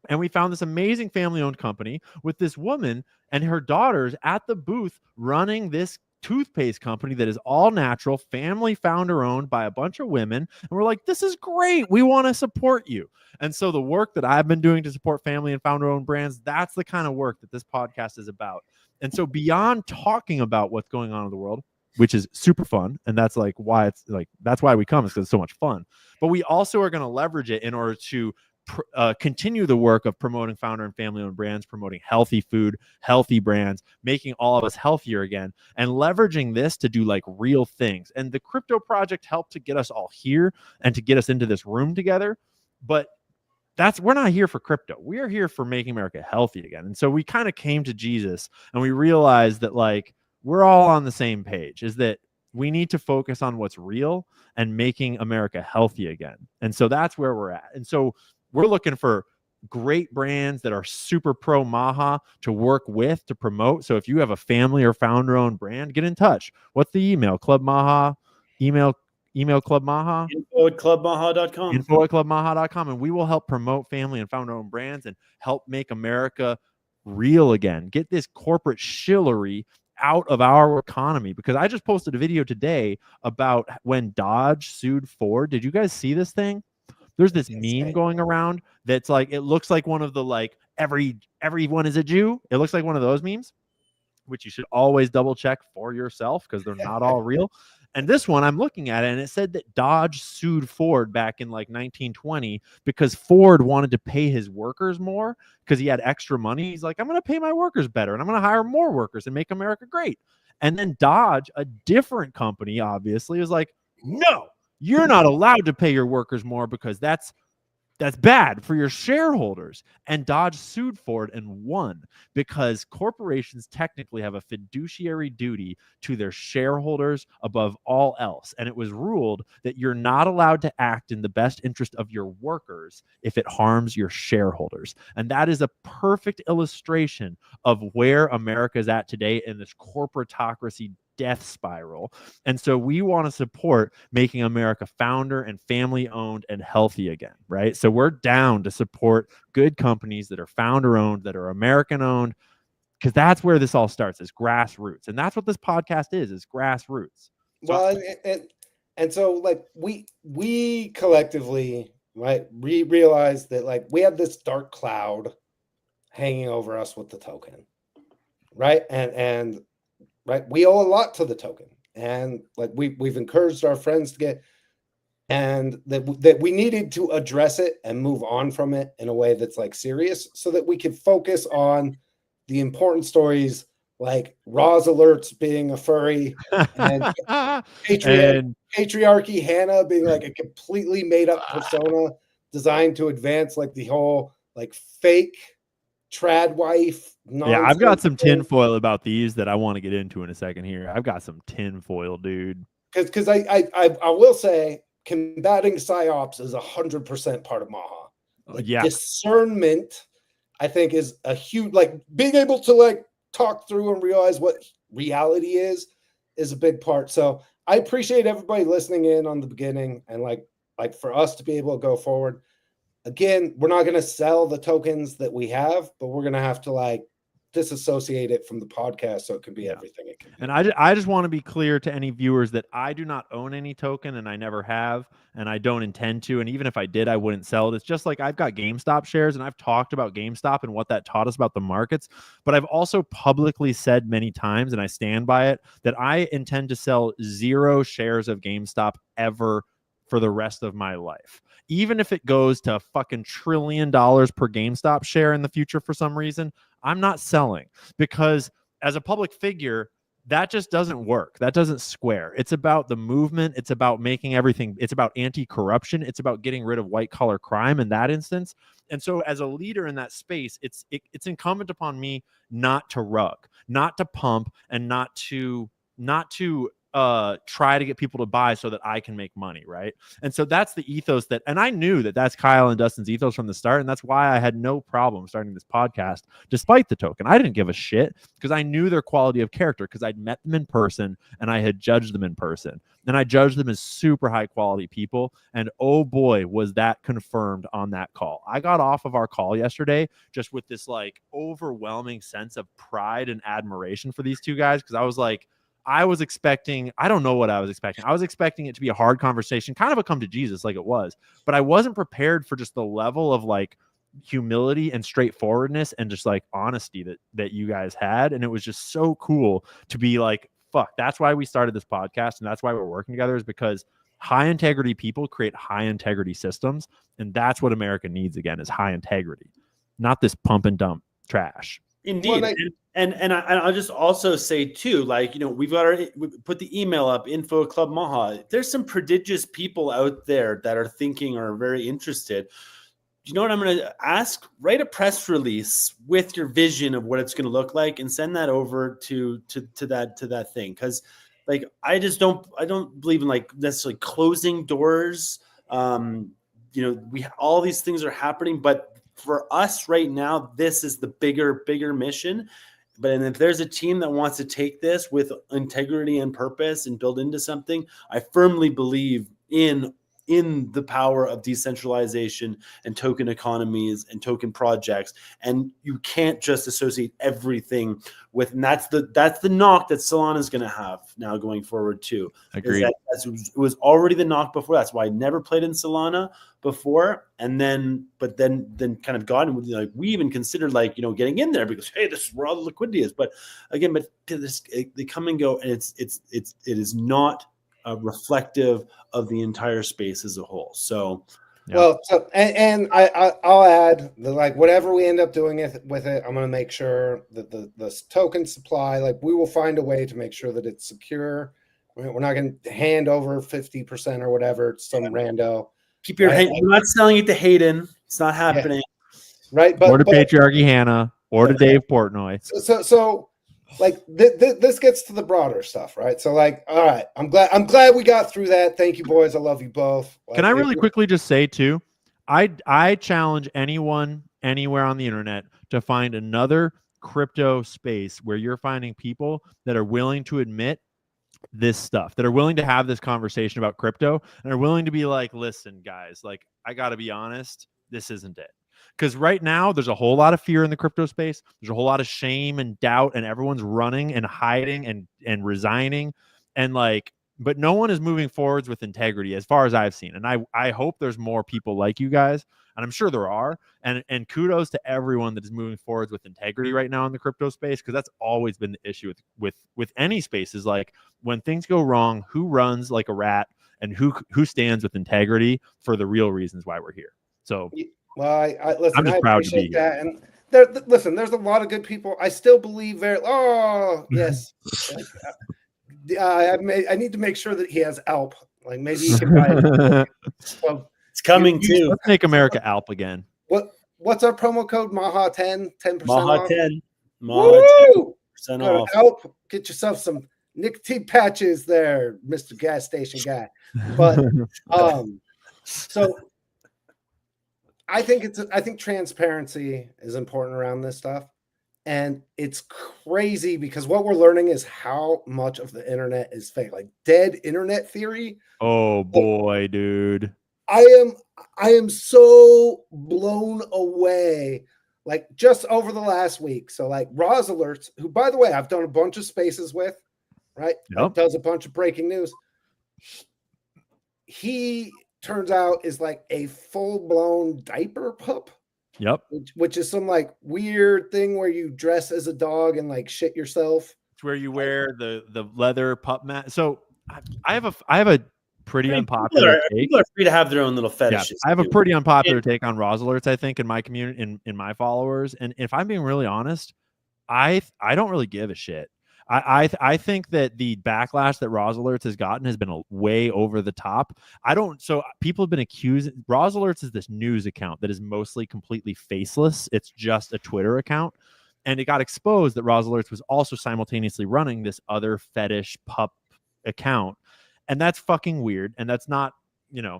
And we found this amazing family-owned company with this woman and her daughters at the booth running this toothpaste company that is all natural, family founder-owned by a bunch of women. And we're like, this is great. We want to support you. And so the work that I've been doing to support family and founder-owned brands, that's the kind of work that this podcast is about. And so beyond talking about what's going on in the world, which is super fun, and that's like why it's like that's why we come, is because it's so much fun. But we also are going to leverage it in order to continue the work of promoting founder and family-owned brands, promoting healthy food, healthy brands, making all of us healthier again, and leveraging this to do like real things. And the crypto project helped to get us all here and to get us into this room together. But we're not here for crypto. We are here for making America healthy again. And so we kind of came to Jesus and we realized that like we're all on the same page, is that we need to focus on what's real and making America healthy again. And so that's where we're at. And so we're looking for great brands that are super pro Maha to work with, to promote. So if you have a family or founder-owned brand, get in touch. What's the email? Club Maha, email Club Maha. info@clubmaha.com. info@clubmaha.com. And we will help promote family and founder-owned brands and help make America real again. Get this corporate shillery out of our economy. Because I just posted a video today about when Dodge sued Ford. Did you guys see this thing? There's this meme going around that's like, it looks like one of the like everyone is a Jew. It looks like one of those memes. which you should always double check for yourself because they're not all real. And this one, I'm looking at it, and it said that Dodge sued Ford back in like 1920 because Ford wanted to pay his workers more because he had extra money. He's like, I'm going to pay my workers better, and I'm going to hire more workers and make America great. And then Dodge, a different company, obviously, was like, no, you're not allowed to pay your workers more because that's bad for your shareholders. And Dodge sued Ford and won because corporations technically have a fiduciary duty to their shareholders above all else. And it was ruled that you're not allowed to act in the best interest of your workers if it harms your shareholders. And that is a perfect illustration of where America is at today in this corporatocracy death spiral. And so we want to support making America founder and family owned and healthy again, right? So we're down to support good companies that are founder owned, that are American owned, because that's where this all starts, is grassroots. And that's what this podcast is grassroots. Well, and so like we collectively, right, realize that like we have this dark cloud hanging over us with the token, right? And right, we owe a lot to the token, and like we've encouraged our friends to get, and that we needed to address it and move on from it in a way that's like serious, so that we could focus on the important stories like Roz Alerts being a furry, and patriarchy Hannah being like a completely made up persona designed to advance like the whole like fake trad wife nonsense. Yeah, I've got some tinfoil about these that I want to get into in a second here. I've got some tinfoil, dude. Because I will say combating psyops is 100% part of Maha. Like, yeah, discernment, I think, is a huge, like being able to like talk through and realize what reality is a big part. So I appreciate everybody listening in on the beginning, and like for us to be able to go forward. Again, we're not going to sell the tokens that we have, but we're going to have to like disassociate it from the podcast so it can be everything it can be. And I just want to be clear to any viewers that I do not own any token, and I never have, and I don't intend to. And even if I did, I wouldn't sell it. It's just like I've got GameStop shares, and I've talked about GameStop and what that taught us about the markets. But I've also publicly said many times, and I stand by it, that I intend to sell 0 shares of GameStop ever for the rest of my life. Even if it goes to fucking $1 trillion per GameStop share in the future for some reason, I'm not selling, because as a public figure, that just doesn't work. That doesn't square. It's about the movement. It's about making everything. It's about anti-corruption. It's about getting rid of white collar crime in that instance. And so as a leader in that space, it's incumbent upon me not to rug, not to pump, and not to try to get people to buy so that I can make money, right? And so that's the ethos that, and I knew that that's Kyle and Dustin's ethos from the start, and that's why I had no problem starting this podcast despite the token. I didn't give a shit because I knew their quality of character, because I'd met them in person and I had judged them in person, and I judged them as super high quality people. And oh boy, was that confirmed on that call. I got off of our call yesterday just with this like overwhelming sense of pride and admiration for these two guys, because I was like, I was expecting, I don't know what I was expecting. I was expecting it to be a hard conversation, kind of a come to Jesus like it was, but I wasn't prepared for just the level of like humility and straightforwardness and just like honesty that you guys had. And it was just so cool to be like, fuck, that's why we started this podcast, and that's why we're working together, is because high integrity people create high integrity systems. And that's what America needs again, is high integrity, not this pump and dump trash. Indeed. Well, and I'll just also say too, like, we put the email up, info Club Maha. There's some prodigious people out there that are thinking or are very interested. You know what I'm going to ask? Write a press release with your vision of what it's going to look like, and send that over to that thing. Because like, I don't believe in like necessarily closing doors. All these things are happening, but for us right now, this is the bigger mission. But if there's a team that wants to take this with integrity and purpose and build into something, I firmly believe in in the power of decentralization and token economies and token projects, and you can't just associate everything with. And that's the knock that Solana is going to have now going forward too. Agreed. It was already the knock before. That's why I never played in Solana before, and then kind of got in. Like we even considered like getting in there because hey, this is where all the liquidity is. But again, they come and go, and it is not reflective of the entire space as a whole. So, Yeah. Well, so and I'll add that like whatever we end up doing with it, I'm going to make sure that the token supply, like we will find a way to make sure that it's secure. We're not going to hand over 50% or whatever to some rando. keep your Right. hand. You're not selling it to Hayden. It's not happening. Right, or to but Patriarchy Hannah, or to Dave Portnoy. so like this gets to the broader stuff, right? So like, all right, I'm glad we got through that. Thank you, boys. I love you both. Like, Can I really quickly just say too, I challenge anyone anywhere on the internet to find another crypto space where you're finding people that are willing to admit this stuff, that are willing to have this conversation about crypto, and are willing to be like, listen, guys, like I got to be honest, this isn't it. Because right now there's a whole lot of fear in the crypto space. There's a whole lot of shame and doubt, and everyone's running and hiding and resigning, and like, but no one is moving forwards with integrity as far as I've seen. And I hope there's more people like you guys, and I'm sure there are. And kudos to everyone that is moving forwards with integrity right now in the crypto space, because that's always been the issue with any spaces. Like when things go wrong, who runs like a rat, and who stands with integrity for the real reasons why we're here. So well, I listen. I'm just I proud to be appreciate here. that, and listen, there's a lot of good people. I still believe very. Oh yes, I need to make sure that he has Alp. Like maybe he can buy it. So It's coming too. Let's make America Alp again. what's our promo code? Maha 10% Maha off. 10. Maha 10% Go to off. Alp. Get yourself some nicotine patches there, Mr. Gas Station guy. But so I think transparency is important around this stuff. And it's crazy because what we're learning is how much of the internet is fake, like dead internet theory. Oh boy, dude. I am so blown away, like just over the last week. So like Roz Alerts, who by the way, I've done a bunch of spaces with, right? Yep. Like, does a bunch of breaking news. He turns out is like a full-blown diaper pup. Yep. Which is some like weird thing where you dress as a dog and like shit yourself. It's where you wear the leather pup mat. So I have a pretty unpopular take. People are free to have their own little Yeah, fetishes. I have a too. pretty unpopular take on Roz Alerts, I think, in my community, in my followers. And if I'm being really honest, I don't really give a shit. I think that the backlash that Roz Alerts has gotten has been way over the top. So people have been accused. Roz Alerts is this news account that is mostly completely faceless. It's just a Twitter account. And it got exposed that Roz Alerts was also simultaneously running this other fetish pup account. And that's fucking weird. And that's not,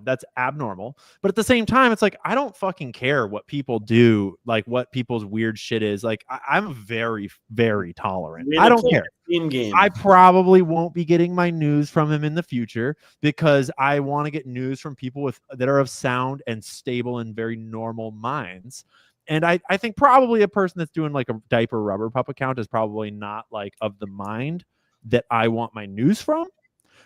that's abnormal. But at the same time, it's like, I don't fucking care what people do, like what people's weird shit is. Like, I'm very, very tolerant. I don't care. Game. I probably won't be getting my news from him in the future because I want to get news from people that are of sound and stable and very normal minds. And I think probably a person that's doing like a diaper rubber pup account is probably not like of the mind that I want my news from.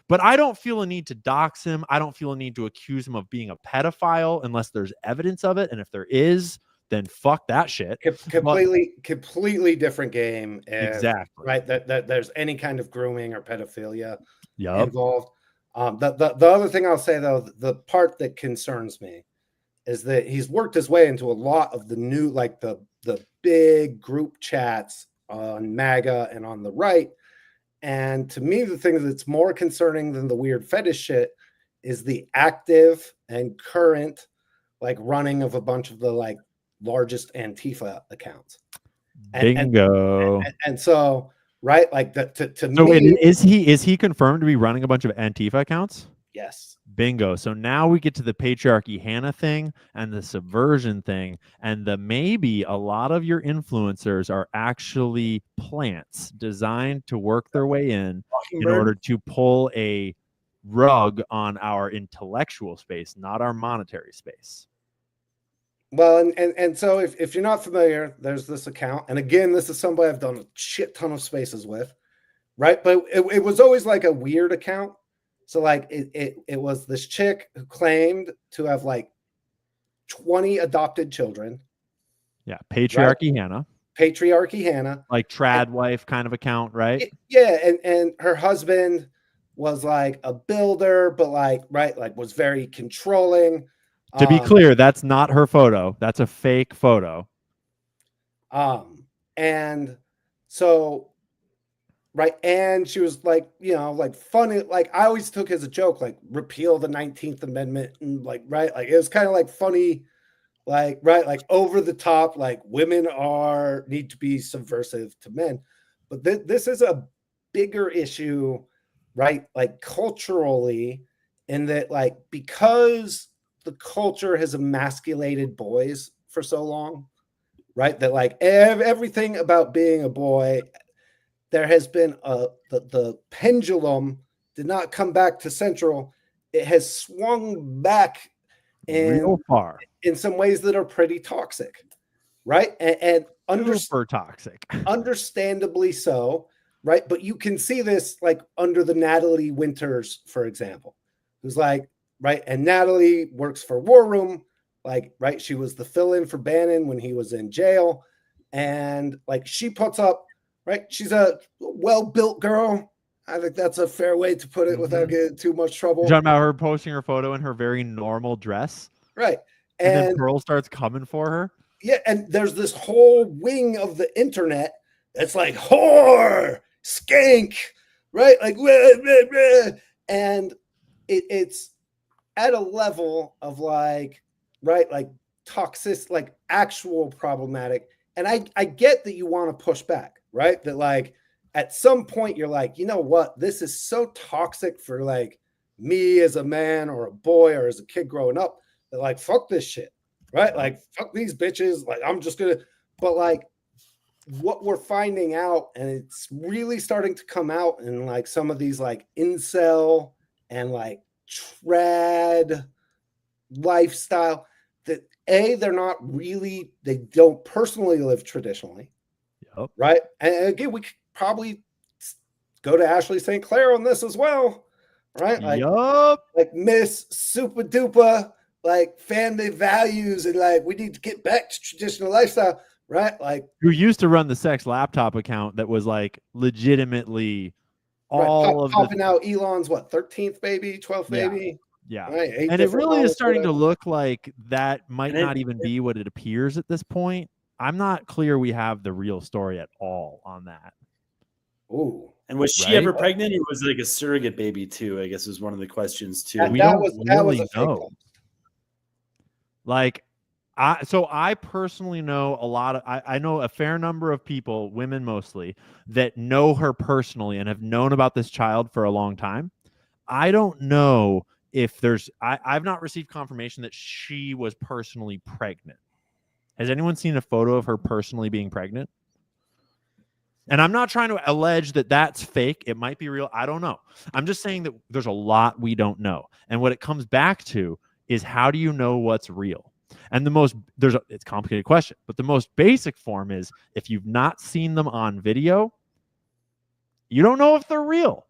But I don't feel a need to dox him. I don't feel a need to accuse him of being a pedophile unless there's evidence of it. And if there is, then fuck that shit. Completely different game. Exactly. Right. That there's any kind of grooming or pedophilia Yep. involved. The other thing I'll say though, the part that concerns me is that he's worked his way into a lot of the new, like the big group chats on MAGA and on the right. And to me, the thing that's more concerning than the weird fetish shit is the active and current like running of a bunch of the like largest Antifa accounts. Bingo. And so, right, like to So me, wait, is he confirmed to be running a bunch of Antifa accounts? yes. Bingo. So now we get to the Patriarchy Hannah thing and the subversion thing, and maybe a lot of your influencers are actually plants designed to work their way in order to pull a rug on our intellectual space, not our monetary space. Well, and so if you're not familiar, there's this account, and again, this is somebody I've done a shit ton of spaces with, right? But it was always like a weird account. So like it was this chick who claimed to have like 20 adopted children. Yeah, patriarchy Hannah, Patriarchy Hannah. like trad wife kind of account, right? Yeah, and her husband was like a builder, but like was very controlling. To be clear, that's not her photo. That's a fake photo. And so and she was like, like funny, like I always took as a joke, like repeal the 19th Amendment, and like it was kind of like funny, like over the top, like women need to be subversive to men. But this is a bigger issue, right? Like culturally, in that like because the culture has emasculated boys for so long, right? That like everything about being a boy, there has been the pendulum did not come back to central. It has swung back Real far. in some ways that are pretty toxic, right? And super toxic. Understandably so, right? But you can see this like under the Natalie Winters, for example, who's like, right? And Natalie works for War Room, like, right? She was the fill-in for Bannon when he was in jail. And like she puts up, right? She's a well-built girl. I think that's a fair way to put it without getting too much trouble. You're talking about her posting her photo in her very normal dress? Right. And then Pearl starts coming for her? Yeah, and there's this whole wing of the internet that's like whore, skank, right? Like, and it's at a level of like, right, like toxic, like actual problematic. And I get that you want to push back, right? That like at some point you're like, you know what, this is so toxic for like me as a man or a boy or as a kid growing up, that like fuck this shit, right? Like fuck these bitches, like I'm just gonna. But like what we're finding out, and it's really starting to come out in like some of these like incel and like trad lifestyle, that they're not really, they don't personally live traditionally. Yep. Right. And again, we could probably go to Ashley St. Clair on this as well, right? Like, like Miss Super Duper, like family values, and like we need to get back to traditional lifestyle, right? Like, who used to run the sex laptop account that was like legitimately all of popping out Elon's 13th baby, 12th baby. Yeah. Right? And it really is starting to look like that might not even be what it appears at this point. I'm not clear we have the real story at all on that. Ooh. And was she ever pregnant, or was it like a surrogate baby too? I guess was one of the questions too. We don't really know. Like, I personally know a lot of, I know a fair number of people, women mostly, that know her personally and have known about this child for a long time. I don't know if I've not received confirmation that she was personally pregnant. Has anyone seen a photo of her personally being pregnant? And I'm not trying to allege that that's fake. It might be real. I don't know. I'm just saying that there's a lot we don't know. And what it comes back to is, how do you know what's real? And it's a complicated question, but the most basic form is, if you've not seen them on video, you don't know if they're real.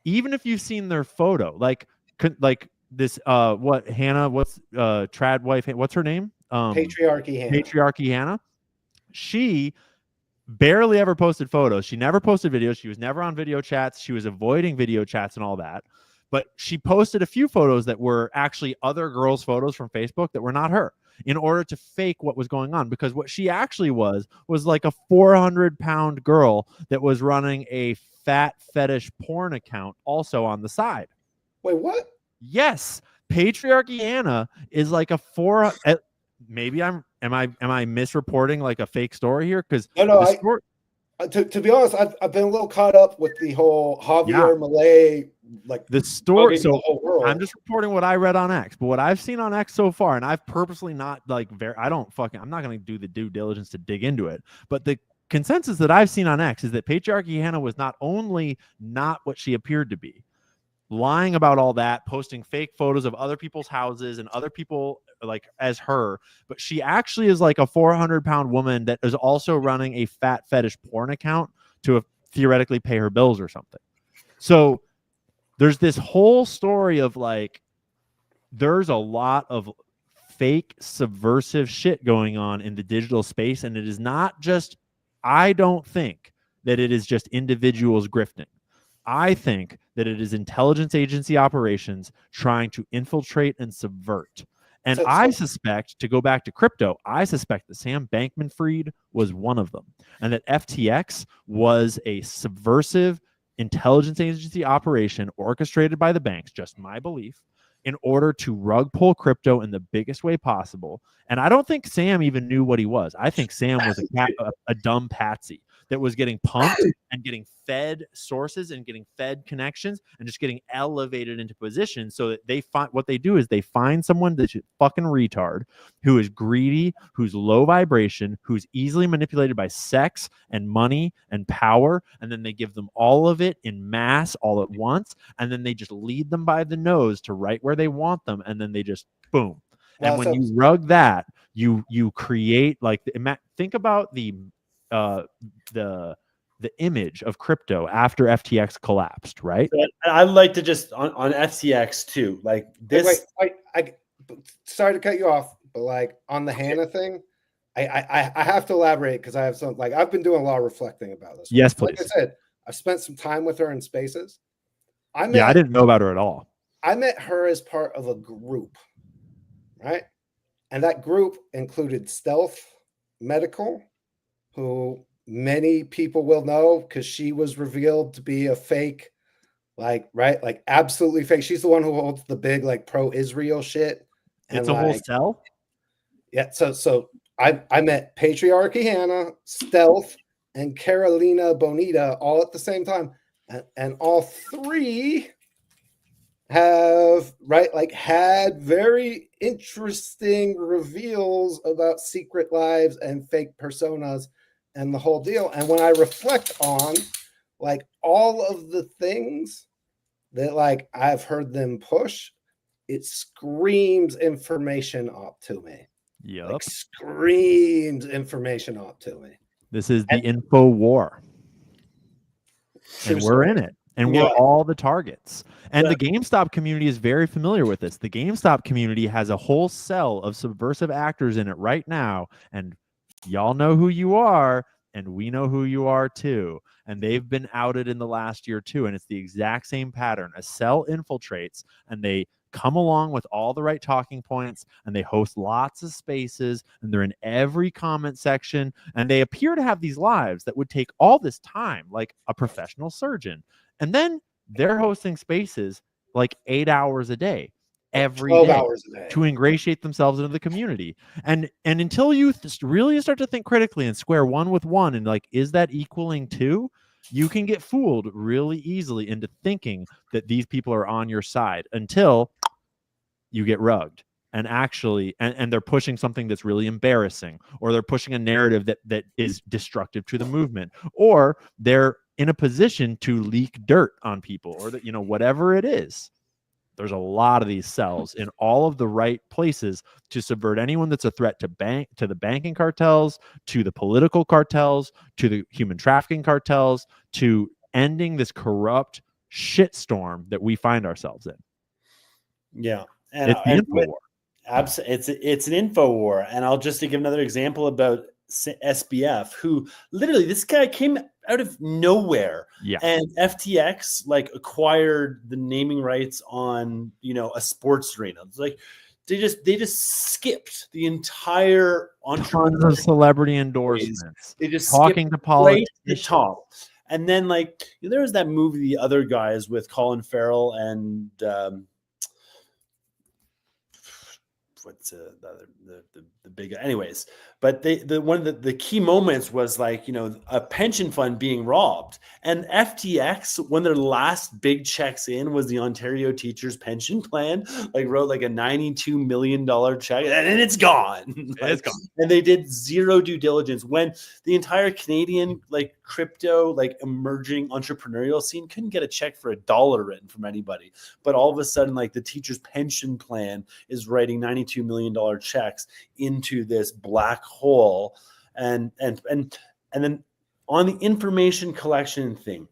Even if you've seen their photo, like this, trad wife, what's her name? Patriarchy Hannah. She barely ever posted photos. She never posted videos. She was never on video chats. She was avoiding video chats and all that. But she posted a few photos that were actually other girls' photos from Facebook that were not her, in order to fake what was going on. Because what she actually was like a 400-pound girl that was running a fat fetish porn account also on the side. Wait, what? Yes. Patriarchy Hannah is like a maybe am I misreporting like a fake story here? Because to be honest, I've been a little caught up with the whole Javier Malay, like the story. So the whole world. I'm just reporting what I read on X, but what I've seen on X so far, and I've purposely not I'm not going to do the due diligence to dig into it, but the consensus that I've seen on X is that Patriarchy Hannah was not only not what she appeared to be, lying about all that, posting fake photos of other people's houses and other people like as her. But she actually is like a 400-pound woman that is also running a fat fetish porn account to theoretically pay her bills or something. So there's this whole story of like, there's a lot of fake subversive shit going on in the digital space. And it is not just, I don't think that it is just individuals grifting. I think that it is intelligence agency operations trying to infiltrate and subvert. And So- I so- suspect, to go back to crypto, I suspect that Sam Bankman-Fried was one of them, and that FTX was a subversive intelligence agency operation orchestrated by the banks, just my belief, in order to rug pull crypto in the biggest way possible. And I don't think Sam even knew what he was. I think Sam was a dumb patsy that was getting pumped and getting fed sources and getting fed connections and just getting elevated into position, so that they find, what they do is they find someone that's a fucking retard, who is greedy, who's low vibration, who's easily manipulated by sex and money and power, and then they give them all of it in mass all at once, and then they just lead them by the nose to right where they want them, and then they just boom. And Well, when so- you rug that, you create like think about the image of crypto after FTX collapsed, right? But I'd like to just on FTX too, like this. Wait, sorry to cut you off, but like on the Hannah thing, I have to elaborate because I have some, like, I've been doing a lot of reflecting about this. Yes, Like I please. said, I've spent some time with her in spaces. I I didn't know about her at all. I met her as part of a group, right? And that group included Stealth Medical, who many people will know because she was revealed to be a fake, like, right? Like, absolutely fake. She's the one who holds the big, like, pro-Israel shit. It's a whole cell. Yeah. So I met Patriarchy Hannah, Stealth, and Carolina Bonita all at the same time. And all three have had very interesting reveals about secret lives and fake personas and the whole deal. And when I reflect on like all of the things that like I've heard them push, it screams information up to me. Yep. Like screams information up to me. This is the info war. True And we're in story. it. And Yeah. we're all the targets. And Yeah. the GameStop community is very familiar with this. The GameStop community has a whole cell of subversive actors in it right now. And y'all know who you are, and we know who you are too. And they've been outed in the last year too. And it's the exact same pattern. A cell infiltrates, and they come along with all the right talking points, and they host lots of spaces, and they're in every comment section, and they appear to have these lives that would take all this time, like a professional surgeon. And then they're hosting spaces like 8 hours a day, every 12 day, hours a day. to ingratiate themselves into the community. And until you really start to think critically and square one with one, and like, is that equaling two? You can get fooled really easily into thinking that these people are on your side until you get rugged. And actually, and they're pushing something that's really embarrassing, or they're pushing a narrative that is destructive to the movement, or they're in a position to leak dirt on people, or that, whatever it is. There's a lot of these cells in all of the right places to subvert anyone that's a threat to the banking cartels, to the political cartels, to the human trafficking cartels, to ending this corrupt shitstorm that we find ourselves in. Yeah. And, It's the info war. It's an info war. And I'll just to give another example about SBF, who literally, this guy came out of nowhere. Yeah. And FTX like acquired the naming rights on, a sports arena. It's like they just skipped the entire Tons of celebrity endorsements. They just talking skipped to right politicians. to the top. And then like there was that movie, The Other Guys, with Colin Farrell and what's the big, anyways. But one of the key moments was like, a pension fund being robbed, and FTX, when their last big checks in was the Ontario Teachers Pension Plan, like wrote like a $92 million check, and it's gone. It's gone. And they did zero due diligence when the entire Canadian like crypto, like emerging entrepreneurial scene couldn't get a check for $1 written from anybody. But all of a sudden, like the Teachers Pension Plan is writing $92 million checks into this black hole. And then on the information collection thing,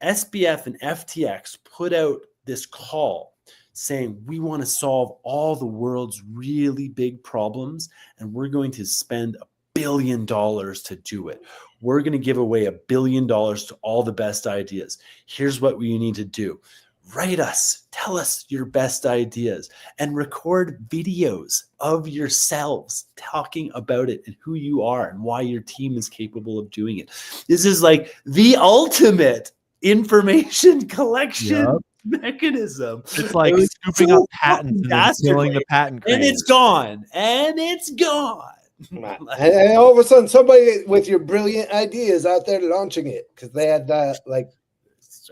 SBF and FTX put out this call saying, we want to solve all the world's really big problems, and we're going to spend $1 billion to do it. We're going to give away $1 billion to all the best ideas. Here's what we need to do. Write us, tell us your best ideas, and record videos of yourselves talking about it and who you are and why your team is capable of doing it. This is like the ultimate information collection mechanism. It's like It was scooping so up patents and then dastardly. killing the patent And creators. it's gone. And it's gone. And all of a sudden, somebody with your brilliant ideas out there launching it because they had that like.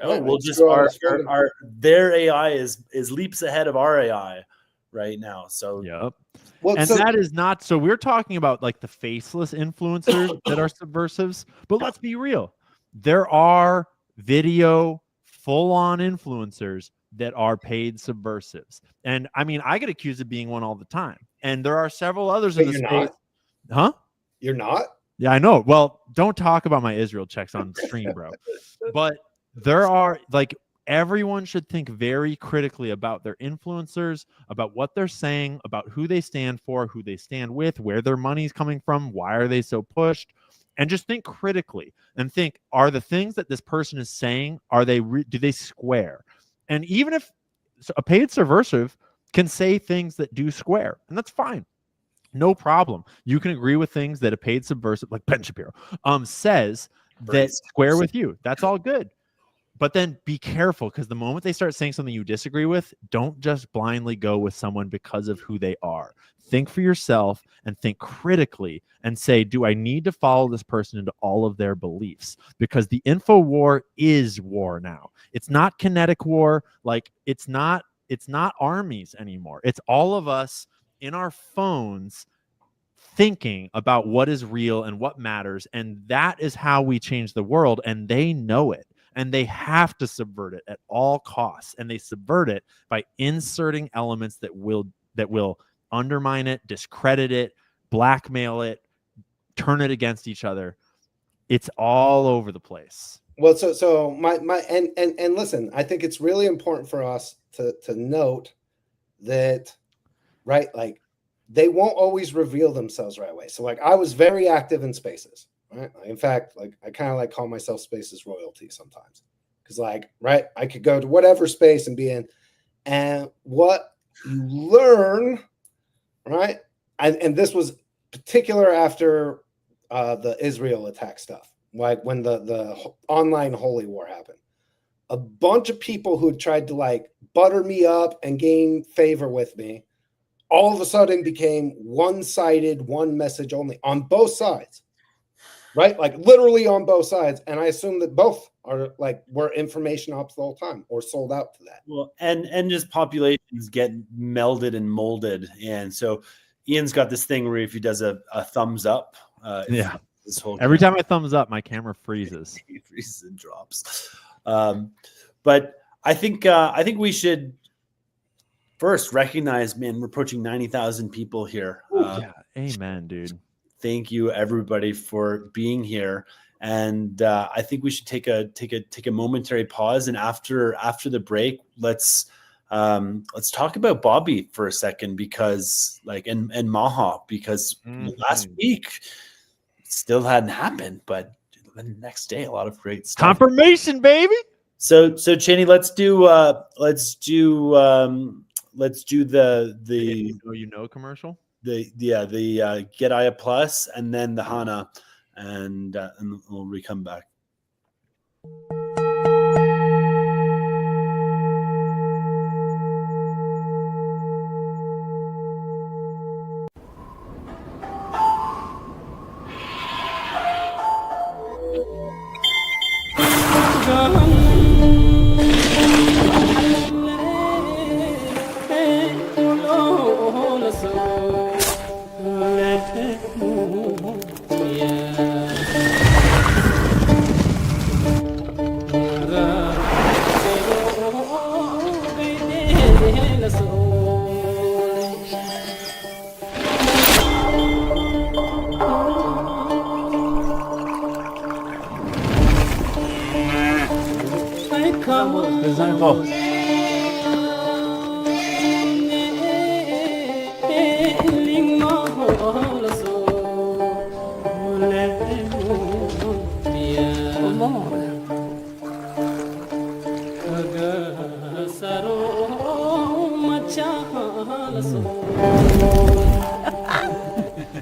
Oh, we'll just screw on this photo. their AI is leaps ahead of our AI right now. So Yep. Well, And so- that is not so. We're talking about like the faceless influencers that are subversives, but let's be real. There are video full-on influencers that are paid subversives, and I mean, I get accused of being one all the time. And there are several others in Wait, the you're space. not? Huh? You're not? Yeah, I know. Well, don't talk about my Israel checks on stream, bro. But there are like everyone should think very critically about their influencers, about what they're saying, about who they stand for, who they stand with, where their money's coming from, why are they so pushed, and just think critically and think: are the things that this person is saying, are they do they square? And even if a paid subversive can say things that do square, and that's fine. No problem. You can agree with things that a paid subversive like Ben Shapiro says that square with you. That's all good. But then be careful, because the moment they start saying something you disagree with, don't just blindly go with someone because of who they are. Think for yourself and think critically and say, do I need to follow this person into all of their beliefs? Because the info war is war now. It's not kinetic war. Like it's not armies anymore. It's all of us in our phones thinking about what is real and what matters. And that is how we change the world. And they know it. And they have to subvert it at all costs. And they subvert it by inserting elements that will undermine it, discredit it, blackmail it, turn it against each other. It's all over the place. Well, so my and listen, I think it's really important for us to note that, right, like they won't always reveal themselves right away. So like I was very active in spaces. Right. In fact, like I kind of like call myself spaces royalty sometimes, because like, right, I could go to whatever space and be in, and what you learn, right, and this was particular after the Israel attack stuff, like when the online holy war happened, a bunch of people who had tried to like butter me up and gain favor with me, all of a sudden became one-sided, one message only on both sides. Right, like literally on both sides, and I assume that both are like were information ops the whole time or sold out to that. Well, and just populations get melded and molded, and so Ian's got this thing where if he does a thumbs up, Yeah. this whole Every time I thumbs up, my camera freezes. he freezes and drops. But I think we should first recognize, man, we're approaching 90,000 people here. Yeah, amen, dude. Thank you everybody for being here, and I think we should take a momentary pause, and after the break, let's talk about Bobby for a second, because like and Maha, because last week it still hadn't happened, but the next day a lot of great stuff. Confirmation, baby. So Cheney, let's do the commercial. The Get Aya Plus, and then the Hana, and we'll come back.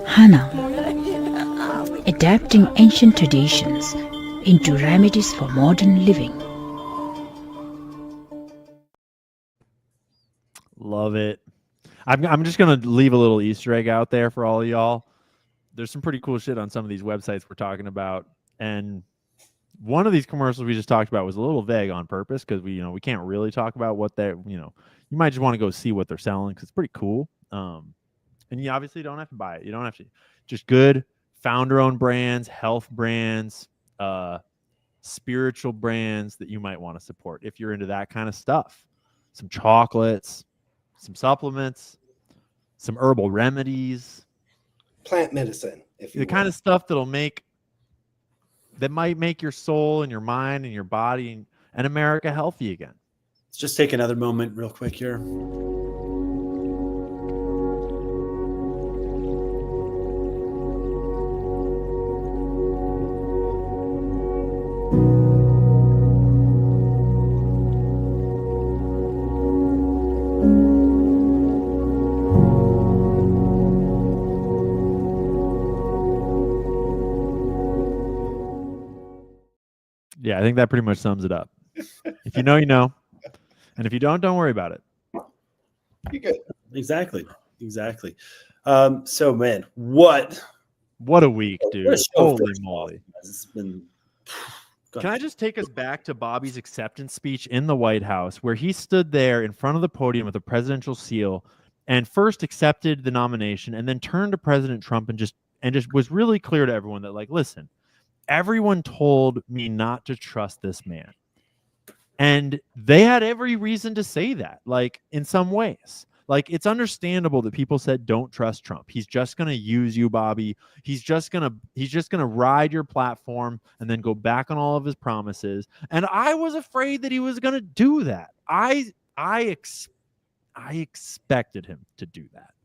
Hana, adapting ancient traditions into remedies for modern living. Love it. I'm just gonna leave a little Easter egg out there for all of y'all. There's some pretty cool shit on some of these websites we're talking about, and one of these commercials we just talked about was a little vague on purpose because we can't really talk about what they're you might just want to go see what they're selling because it's pretty cool. And you obviously don't have to buy it. You don't have to. Just good founder-owned brands, health brands, spiritual brands that you might want to support if you're into that kind of stuff. Some chocolates, some supplements, some herbal remedies, Plant medicine, if you the kind of stuff that might make your soul and your mind and your body and America healthy again. Let's just take another moment real quick here. Yeah, I think that pretty much sums it up. If you know, you know. And if you don't worry about it. You're good. Exactly. So, man, what a week, dude. What a show, Holy first of all. moly. It's been. Can I just take us back to Bobby's acceptance speech in the White House, where he stood there in front of the podium with a presidential seal and first accepted the nomination and then turned to President Trump and just was really clear to everyone that, like, listen, everyone told me not to trust this man. And they had every reason to say that, like, in some ways. Like, it's understandable that people said, don't trust Trump. He's just going to use you, Bobby. He's just going to ride your platform and then go back on all of his promises. And I was afraid that he was going to do that. I expected him to do that.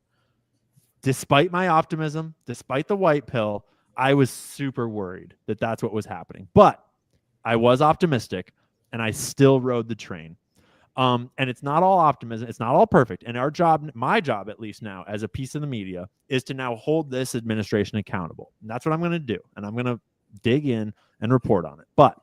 Despite my optimism, despite the white pill, I was super worried that that's what was happening. But I was optimistic, and I still rode the train. And it's not all optimism. It's not all perfect. And our job, my job at least now, as a piece of the media, is to now hold this administration accountable. And that's what I'm going to do. And I'm going to dig in and report on it. But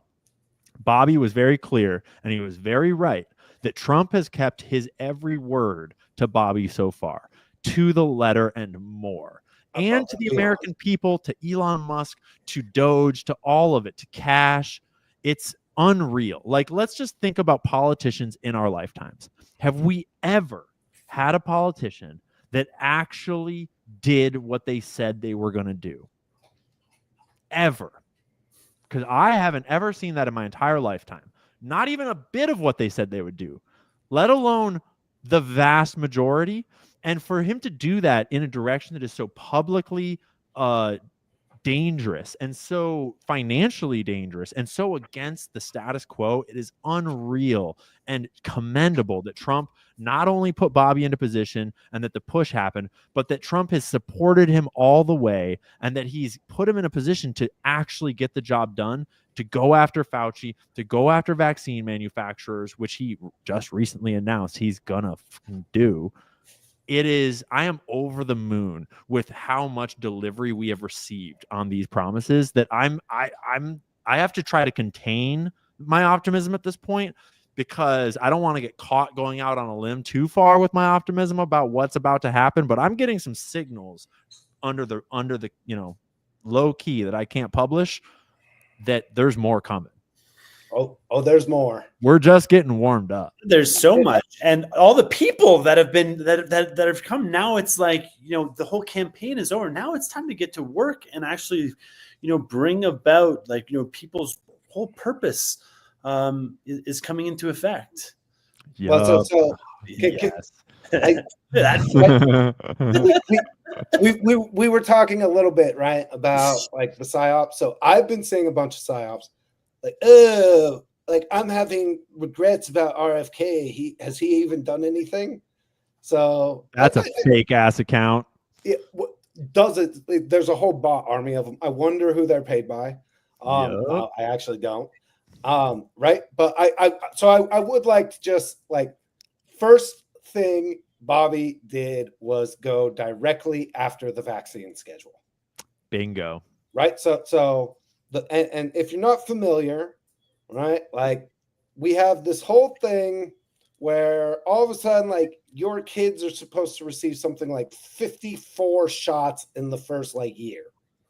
Bobby was very clear, and he was very right, that Trump has kept his every word to Bobby so far, to the letter and more. And to the American people, to Elon Musk, to Doge, to all of it, to Cash. It's unreal. Like, let's just think about politicians in our lifetimes. Have we ever had a politician that actually did what they said they were going to do? Ever. Because I haven't ever seen that in my entire lifetime. Not even a bit of what they said they would do, let alone the vast majority. And for him to do that in a direction that is so publicly dangerous and so financially dangerous and so against the status quo, it is unreal and commendable that Trump not only put Bobby into position and that the push happened, but that Trump has supported him all the way and that he's put him in a position to actually get the job done, to go after Fauci, to go after vaccine manufacturers, which he just recently announced he's gonna do. I am over the moon with how much delivery we have received on these promises that I have to try to contain my optimism at this point, because I don't want to get caught going out on a limb too far with my optimism about what's about to happen. But I'm getting some signals under the low key that I can't publish that there's more coming. Oh, there's more. We're just getting warmed up. There's so much, and all the people that have been that have come. Now it's like, the whole campaign is over. Now it's time to get to work and actually, bring about, like, people's whole purpose is coming into effect. Well, Yup. so Yes. That's we were talking a little bit, right, about like the psyops. So I've been seeing a bunch of psyops, like I'm having regrets about RFK. Has he even done anything? So That's a fake ass account. does it? There's a whole bot army of them. I wonder who they're paid by. Yup. I actually don't. Right, but I would like to just like first thing Bobby did was go directly after the vaccine schedule. Bingo. Right. So and if you're not familiar, right, like we have this whole thing where all of a sudden, like, your kids are supposed to receive something like 54 shots in the first like year.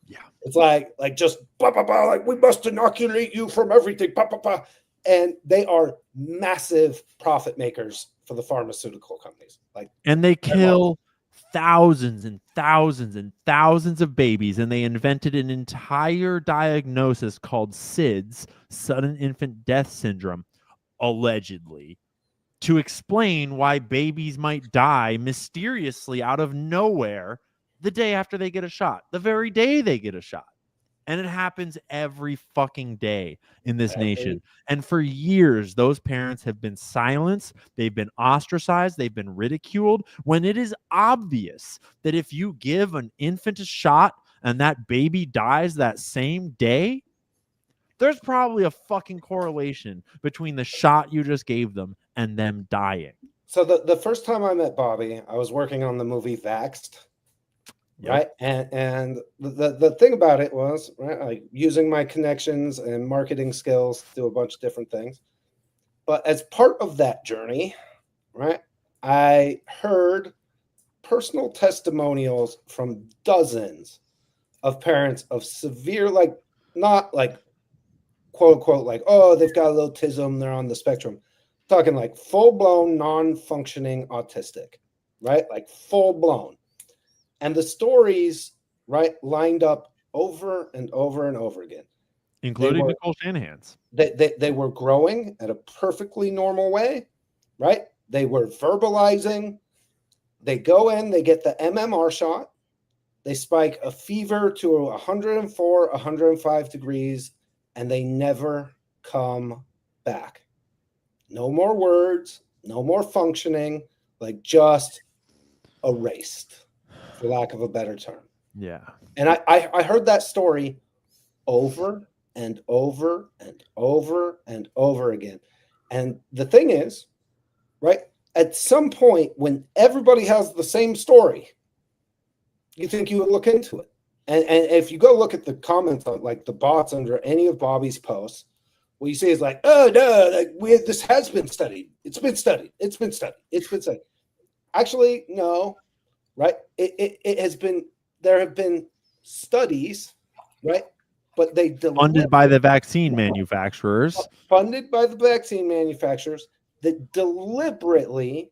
Yeah. It's like just blah, blah, blah, like we must inoculate you from everything, blah, blah, blah. And they are massive profit makers for the pharmaceutical companies. Like, And they kill thousands and thousands and thousands of babies, and they invented an entire diagnosis called SIDS, sudden infant death syndrome, allegedly, to explain why babies might die mysteriously out of nowhere the day after they get a shot, the very day they get a shot. And it happens every fucking day in this nation. And for years, those parents have been silenced. They've been ostracized. They've been ridiculed, when it is obvious that if you give an infant a shot and that baby dies that same day, there's probably a fucking correlation between the shot you just gave them and them dying. So the first time I met Bobby, I was working on the movie Vaxxed. Yep. Right. And the thing about it was, right, like using my connections and marketing skills to do a bunch of different things. But as part of that journey, right, I heard personal testimonials from dozens of parents of severe, like, not like quote unquote, like, oh, they've got a little autism, they're on the spectrum. Talking like full-blown non-functioning autistic, right? Like full-blown. And the stories, right, lined up over and over and over again. Including were- Nicole Shanahan's. They were growing at a perfectly normal way, right? They were verbalizing. They go in, they get the MMR shot. They spike a fever to 104, 105 degrees, and they never come back. No more words, no more functioning, like just erased, for lack of a better term. Yeah. And I heard that story over and over and over and over again. And the thing is, right, at some point when everybody has the same story, you think you would look into it. And if you go look at the comments on like the bots under any of Bobby's posts, what you see is like, oh no, like this has been studied. It's been studied. It's been studied. It's been studied. Actually, no, right? It has been, there have been studies, right? But they Funded by the vaccine manufacturers. funded by the vaccine manufacturers that deliberately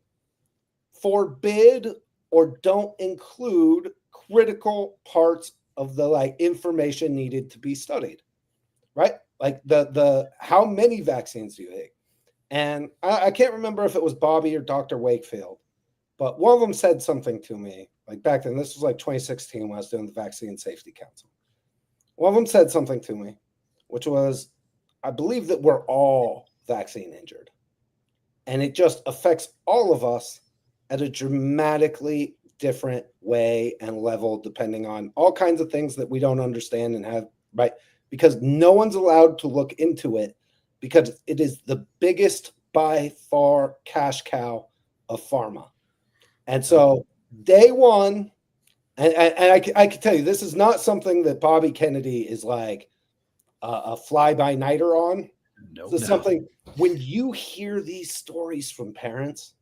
forbid or don't include critical parts of the like information needed to be studied, right? Like the how many vaccines do you take? And I can't remember if it was Bobby or Dr. Wakefield, but one of them said something to me like back then. This was like 2016 when I was doing the Vaccine Safety Council. One of them said something to me, which was, I believe that we're all vaccine injured, and it just affects all of us at a dramatically different way and level, depending on all kinds of things that we don't understand and have, right? Because no one's allowed to look into it because it is the biggest by far cash cow of pharma. And so day one, and I can tell you, this is not something that Bobby Kennedy is like a fly-by-nighter on. No, This is something, when you hear these stories from parents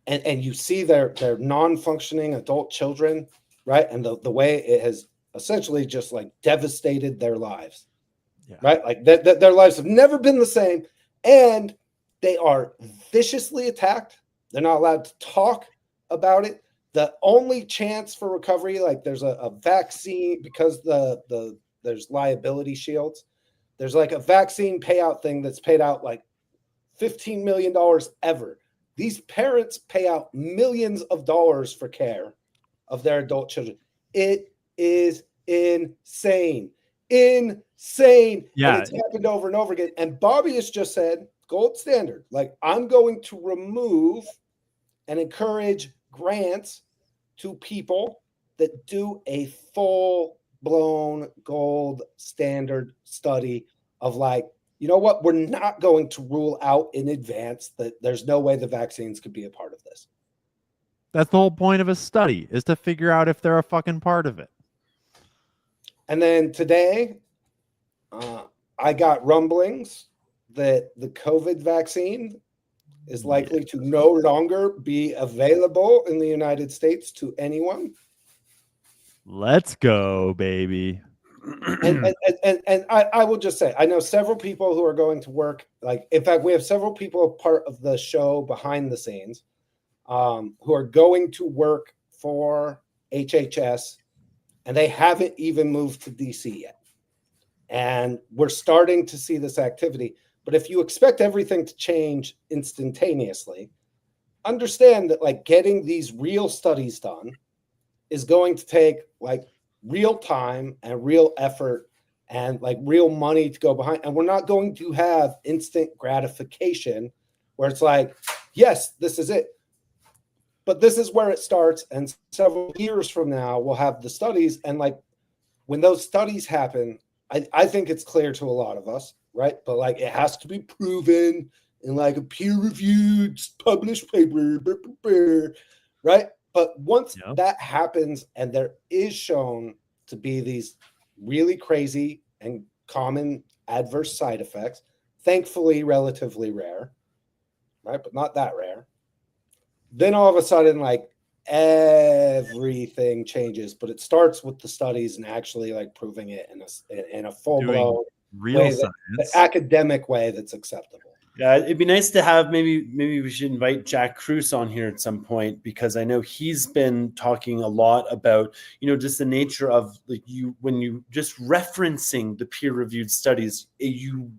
and you see their non-functioning adult children, right? And the way it has essentially just like devastated their lives, Yeah. right? Like their lives have never been the same, and they are viciously attacked. They're not allowed to talk about it. The only chance for recovery, like there's a vaccine because there's liability shields. There's like a vaccine payout thing that's paid out like $15 million ever. These parents pay out millions of dollars for care of their adult children. It is insane. Insane. Yeah. And it's happened over and over again. And Bobby has just said, gold standard, like I'm going to remove and encourage grants to people that do a full blown gold standard study of like, you know what? We're not going to rule out in advance that there's no way the vaccines could be a part of this. That's the whole point of a study, is to figure out if they're a fucking part of it. And then today, I got rumblings that the COVID vaccine is likely to no longer be available in the United States to anyone. Let's go, baby. And I will just say, I know several people who are going to work. Like, in fact, we have several people part of the show behind the scenes who are going to work for HHS, and they haven't even moved to DC yet. And we're starting to see this activity. But if you expect everything to change instantaneously, understand that like getting these real studies done is going to take like real time and real effort and like real money to go behind. And we're not going to have instant gratification where it's like, yes, this is it. But this is where it starts. And several years from now, we'll have the studies. And like when those studies happen, I think it's clear to a lot of us, right? But like it has to be proven in like a peer-reviewed published paper, right? But once that happens and there is shown to be these really crazy and common adverse side effects, thankfully relatively rare, right? But not that rare. Then all of a sudden, like everything changes, but it starts with the studies and actually like proving it in a full-blown real way, science, the academic way that's acceptable. Yeah, it'd be nice to have maybe we should invite Jack Cruz on here at some point, because I know he's been talking a lot about, you know, just the nature of like when you just referencing the peer-reviewed studies, you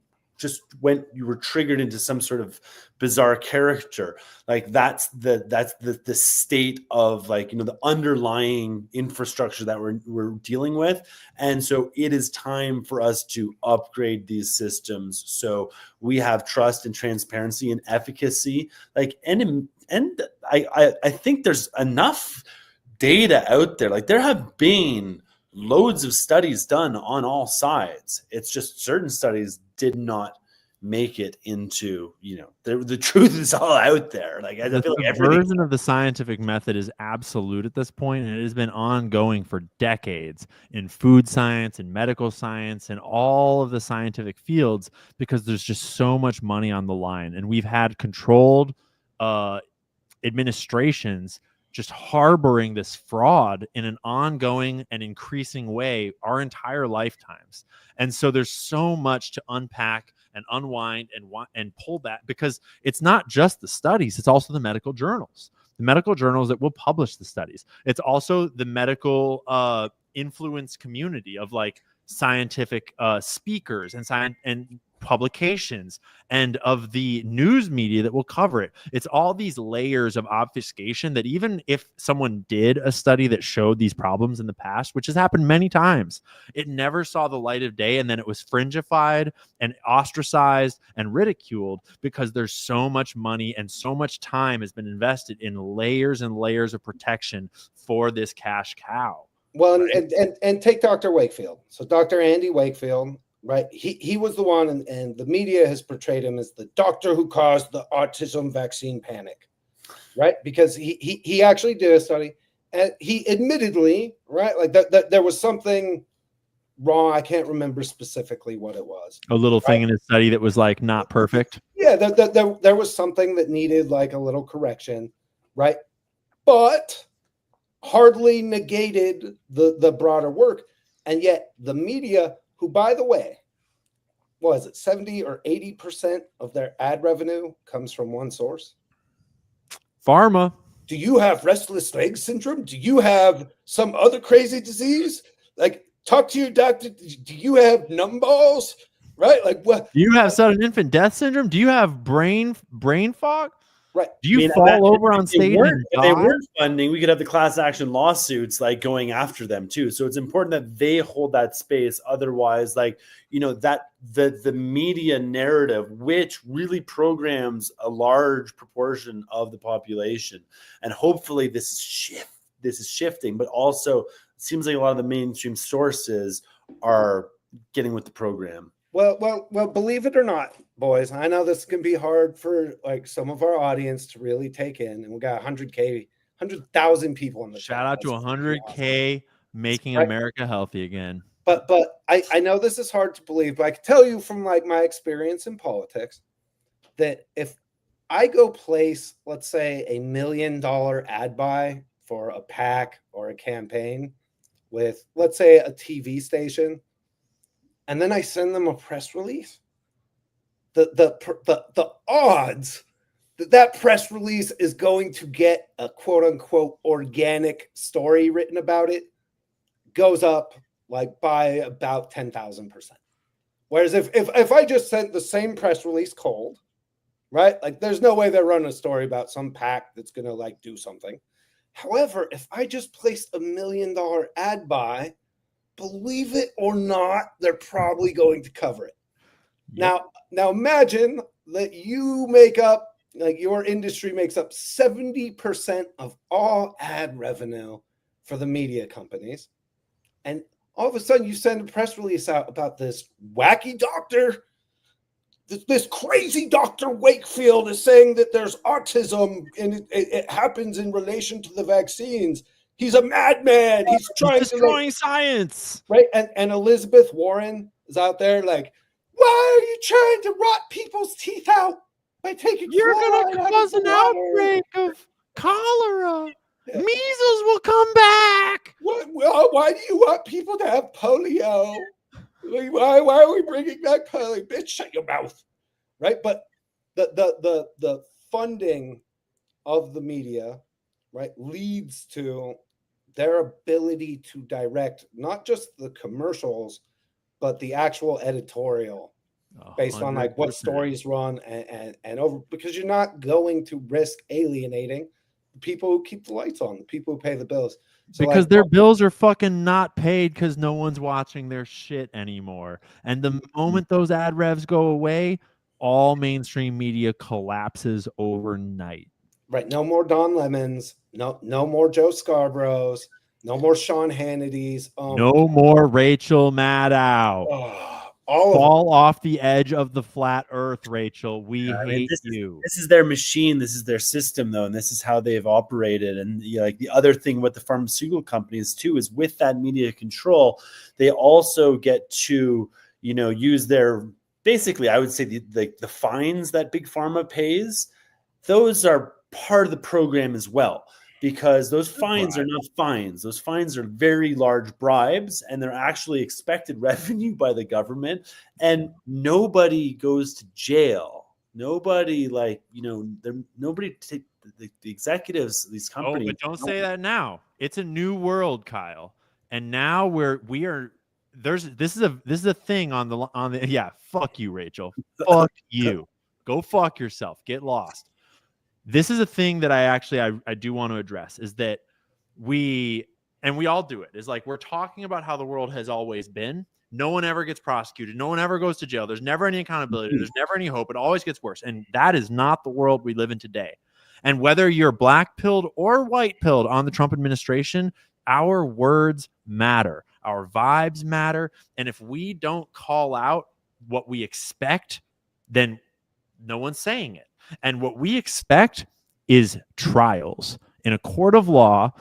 were triggered into some sort of bizarre character. Like that's the state of like, you know, the underlying infrastructure that we're dealing with. And so it is time for us to upgrade these systems so we have trust and transparency and efficacy. Like, and I think there's enough data out there. Like there have been loads of studies done on all sides. It's just certain studies did not make it into, you know, the truth is all out there. Like I feel like version of the scientific method is absolute at this point, and it has been ongoing for decades in food science and medical science and all of the scientific fields, because there's just so much money on the line, and we've had controlled administrations just harboring this fraud in an ongoing and increasing way our entire lifetimes. And so there's so much to unpack and unwind and pull back, because it's not just the studies, it's also the medical journals that will publish the studies. It's also the medical influence community of like scientific speakers and publications and of the news media that will cover it. It's all these layers of obfuscation that even if someone did a study that showed these problems in the past, which has happened many times, it never saw the light of day, and then it was fringified and ostracized and ridiculed because there's so much money and so much time has been invested in layers and layers of protection for this cash cow. Well, right? and take Dr. Wakefield. So Dr. Andy Wakefield, right? He was the one, and the media has portrayed him as the doctor who caused the autism vaccine panic, right? Because he actually did a study, and he admittedly, right, like that there was something wrong. I can't remember specifically what it was. A little thing in his study that was like not perfect. Yeah, there was something that needed like a little correction, right? But hardly negated the broader work. And yet the media, who, by the way, what is it, 70 or 80% of their ad revenue comes from one source? Pharma. Do you have restless leg syndrome? Do you have some other crazy disease? Like, talk to your doctor. Do you have numbballs? Right? Like, what? Do you have sudden infant death syndrome? Do you have brain fog? Right. Do you I mean, fall over on if they stage weren't- and if they die? weren't funding, we could have the class action lawsuits like going after them too. So it's important that they hold that space. Otherwise, like, you know, that the media narrative, which really programs a large proportion of the population, and hopefully this is shifting, but also it seems like a lot of the mainstream sources are getting with the program. Well, believe it or not, boys, I know this can be hard for like some of our audience to really take in, and we got 100,000 people in the Shout chat. out to That's pretty awesome. 100K making Right. America healthy again. But I know this is hard to believe, but I can tell you from like my experience in politics that if I go place, let's say, $1 million ad buy for a PAC or a campaign with, let's say, a TV station, and then I send them a press release, the odds that that press release is going to get a quote unquote organic story written about it goes up like by about 10,000%. Whereas if I just sent the same press release cold, right? Like there's no way they're running a story about some PAC that's going to like do something. However, if I just placed $1 million ad buy, believe it or not, they're probably going to cover it. Yep. Now imagine that you make up, like your industry makes up 70% of all ad revenue for the media companies. And all of a sudden you send a press release out about this wacky doctor. This crazy Dr. Wakefield is saying that there's autism and it happens in relation to the vaccines. He's a madman. He's trying destroying to science. right. And Elizabeth Warren is out there like, why are you trying to rot people's teeth out by taking You're fluoride gonna out of cause the an water? outbreak of cholera. Yeah. Measles will come back. Why do you want people to have polio? Like, why are we bringing back polio? Bitch, shut your mouth. Right. But the funding of the media, right, leads to their ability to direct not just the commercials, but the actual editorial based on like what 100%. stories run and over, because you're not going to risk alienating the people who keep the lights on, the people who pay the bills. So Because like, their bills are fucking not paid because no one's watching their shit anymore. And the moment those ad revs go away, all mainstream media collapses overnight. right, no more Don Lemons, no more Joe Scarboroughs, no more Sean Hannity's. No more Rachel Maddow. All of Fall off the edge of the flat earth, Rachel. We I mean, hate this you. This is their machine. This is their system, though, and this is how they've operated. And you know, like the other thing with the pharmaceutical companies too is with that media control, they also get to use their basically, I would say the fines that big pharma pays. Those are part of the program as well. Because those fines are not fines. Those fines are very large bribes, and they're actually expected revenue by the government. And nobody goes to jail. Nobody nobody take the executives of these companies. Oh, but don't say that now. It's a new world, Kyle. And now this is a thing on the yeah, fuck you, Rachel. Fuck you. Go fuck yourself. Get lost. This is a thing that I do want to address, is that we all do it, is like we're talking about how the world has always been. No one ever gets prosecuted. No one ever goes to jail. There's never any accountability. There's never any hope. It always gets worse. And that is not the world we live in today. And whether you're black-pilled or white-pilled on the Trump administration, our words matter. Our vibes matter. And if we don't call out what we expect, then no one's saying it. And what we expect is trials in a court of law,